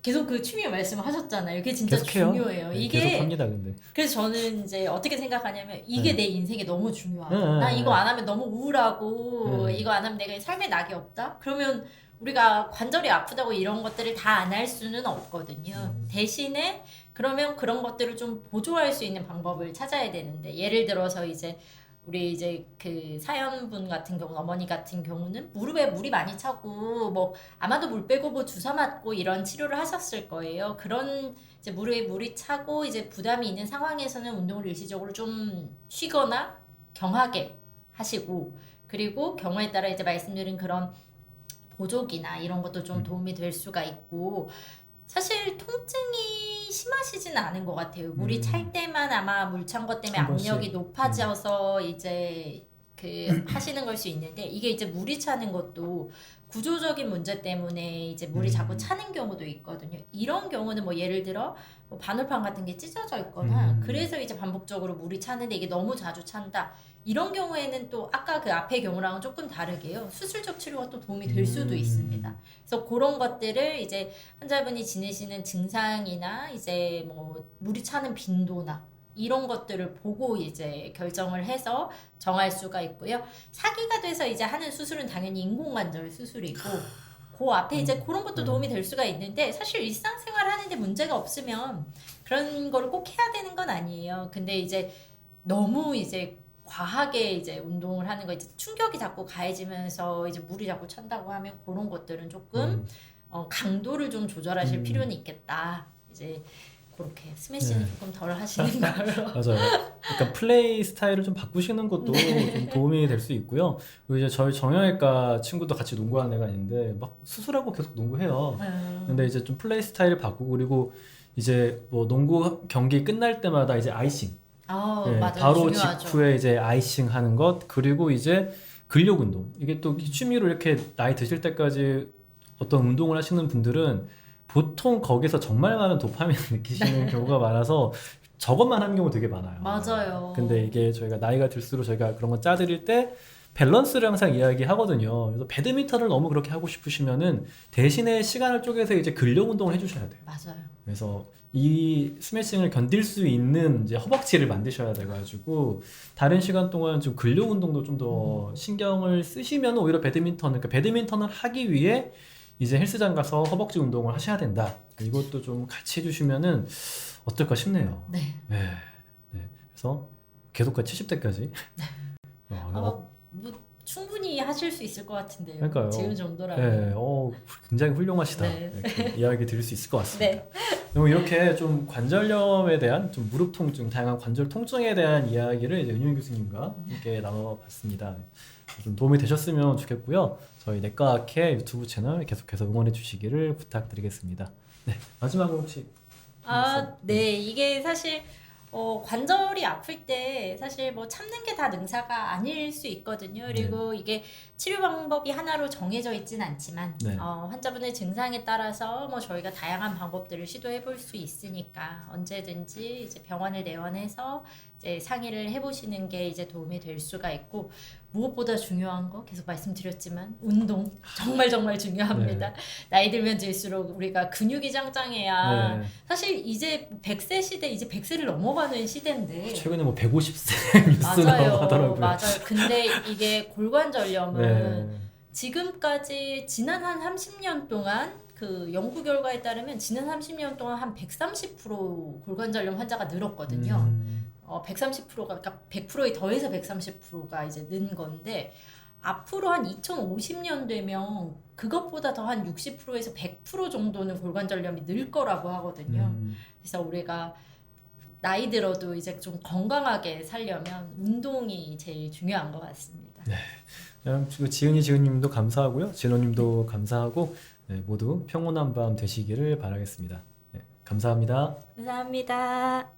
계속 그 취미 말씀하셨잖아요. 이게 진짜 계속해요. 중요해요. 네, 이게 계속합니다, 근데. 그래서 저는 이제 어떻게 생각하냐면 이게 네. 내 인생에 너무 중요하다. 네, 나 네, 이거 네. 안 하면 너무 우울하고 네. 이거 안 하면 내가 삶에 낙이 없다. 그러면 우리가 관절이 아프다고 이런 것들을 다 안 할 수는 없거든요. 대신에 그러면 그런 것들을 좀 보조할 수 있는 방법을 찾아야 되는데 예를 들어서 이제 우리 이제 그 사연분 같은 경우 어머니 같은 경우는 무릎에 물이 많이 차고 뭐 아마도 물 빼고 뭐 주사 맞고 이런 치료를 하셨을 거예요. 그런 이제 무릎에 물이 차고 이제 부담이 있는 상황에서는 운동을 일시적으로 좀 쉬거나 경하게 하시고, 그리고 경우에 따라 이제 말씀드린 그런 보조기나 이런 것도 좀 도움이 될 수가 있고, 사실 통증이 심하시지는 않은 것 같아요. 물이 찰 때만 아마 물 찬 것 때문에 한 번씩. 압력이 높아져서 이제 그 하시는 걸 수 있는데, 이게 이제 물이 차는 것도 구조적인 문제 때문에 이제 물이 자꾸 차는 경우도 있거든요. 이런 경우는 뭐 예를 들어 뭐 바늘판 같은 게 찢어져 있거나 그래서 이제 반복적으로 물이 차는데 이게 너무 자주 찬다. 이런 경우에는 또 아까 그 앞의 경우랑은 조금 다르게요. 수술적 치료가 또 도움이 될 수도 있습니다. 그래서 그런 것들을 이제 환자분이 지내시는 증상이나 이제 뭐 물이 차는 빈도나 이런 것들을 보고 이제 결정을 해서 정할 수가 있고요. 사기가 돼서 이제 하는 수술은 당연히 인공관절 수술이고, 그 앞에 이제 그런 것도 도움이 될 수가 있는데, 사실 일상생활 하는데 문제가 없으면 그런 거를 꼭 해야 되는 건 아니에요. 근데 이제 너무 이제 과하게 이제 운동을 하는 거, 이제 충격이 자꾸 가해지면서 이제 물이 자꾸 찬다고 하면 그런 것들은 조금 강도를 좀 조절하실 필요는 있겠다. 이제 그렇게 스매싱을 네. 조금 덜 하시는 걸로. 맞아요. 그러니까 플레이 스타일을 좀 바꾸시는 것도 좀 도움이 될 수 있고요. 그리고 이제 저희 정형외과 친구도 같이 농구하는 애가 있는데 막 수술하고 계속 농구해요. 근데 이제 좀 플레이 스타일을 바꾸고, 그리고 이제 뭐 농구 경기 끝날 때마다 이제 아이싱. 네, 맞아요. 바로 중요하죠. 직후에 이제 아이싱 하는 것, 그리고 이제 근력 운동. 이게 또 취미로 이렇게 나이 드실 때까지 어떤 운동을 하시는 분들은 보통 거기서 정말 많은 도파민을 느끼시는 경우가 많아서 저것만 하는 경우 되게 많아요. 맞아요. 근데 이게 저희가 나이가 들수록 저희가 그런 거 짜드릴 때 밸런스를 항상 이야기하거든요. 그래서 배드민턴을 너무 그렇게 하고 싶으시면은 대신에 시간을 쪼개서 이제 근력 운동을 해주셔야 돼요. 맞아요. 그래서 이 스매싱을 견딜 수 있는 이제 허벅지를 만드셔야 돼가지고 다른 시간 동안 좀 근력 운동도 좀 더 신경을 쓰시면 오히려 그러니까 배드민턴을 하기 위해 이제 헬스장 가서 허벅지 운동을 하셔야 된다. 이것도 좀 같이 해주시면은 어떨까 싶네요. 네. 네. 네. 그래서 계속까 70대까지. 뭐 충분히 하실 수 있을 것 같은데요. 그러니까요. 지금 정도라면. 네, 굉장히 훌륭하시다. 네. 이렇게 이야기 드릴 수 있을 것 같습니다. 네. 그럼 이렇게 좀 관절염에 대한 좀 무릎 통증, 다양한 관절 통증에 대한 이야기를 이제 은윤 교수님과 함께 나눠봤습니다. 좀 도움이 되셨으면 좋겠고요. 저희 내과학회 유튜브 채널 계속해서 응원해 주시기를 부탁드리겠습니다. 네, 마지막으로 혹시 네. 이게 사실 관절이 아플 때 사실 뭐 참는 게 다 능사가 아닐 수 있거든요. 그리고 이게 치료 방법이 하나로 정해져 있진 않지만 네. 환자분의 증상에 따라서 뭐 저희가 다양한 방법들을 시도해 볼 수 있으니까 언제든지 이제 병원을 내원해서 이제 상의를 해보시는 게 이제 도움이 될 수가 있고, 무엇보다 중요한 거 계속 말씀드렸지만 운동 정말 정말 중요합니다. 나이 들면 들수록 우리가 근육이 짱짱해야, 네. 사실 이제 100세 시대, 이제 100세를 넘어가는 시대인데 최근에 뭐 150세 뉴스 나오고 하더라고요. 맞아요. 근데 이게 골관절염은 네. 지금까지 지난 한 30년 동안 그 연구 결과에 따르면 지난 30년 동안 한 130% 골관절염 환자가 늘었거든요. 130%가, 그러니까 100%에 더해서 130%가 이제 는 건데, 앞으로 한 2050년 되면 그것보다 더 한 60%에서 100% 정도는 골관절염이 늘 거라고 하거든요. 그래서 우리가 나이 들어도 이제 좀 건강하게 살려면 운동이 제일 중요한 것 같습니다. 네. 그리고 지은님도 감사하고요. 진호님도 감사하고, 네, 모두 평온한 밤 되시기를 바라겠습니다. 네, 감사합니다. 감사합니다.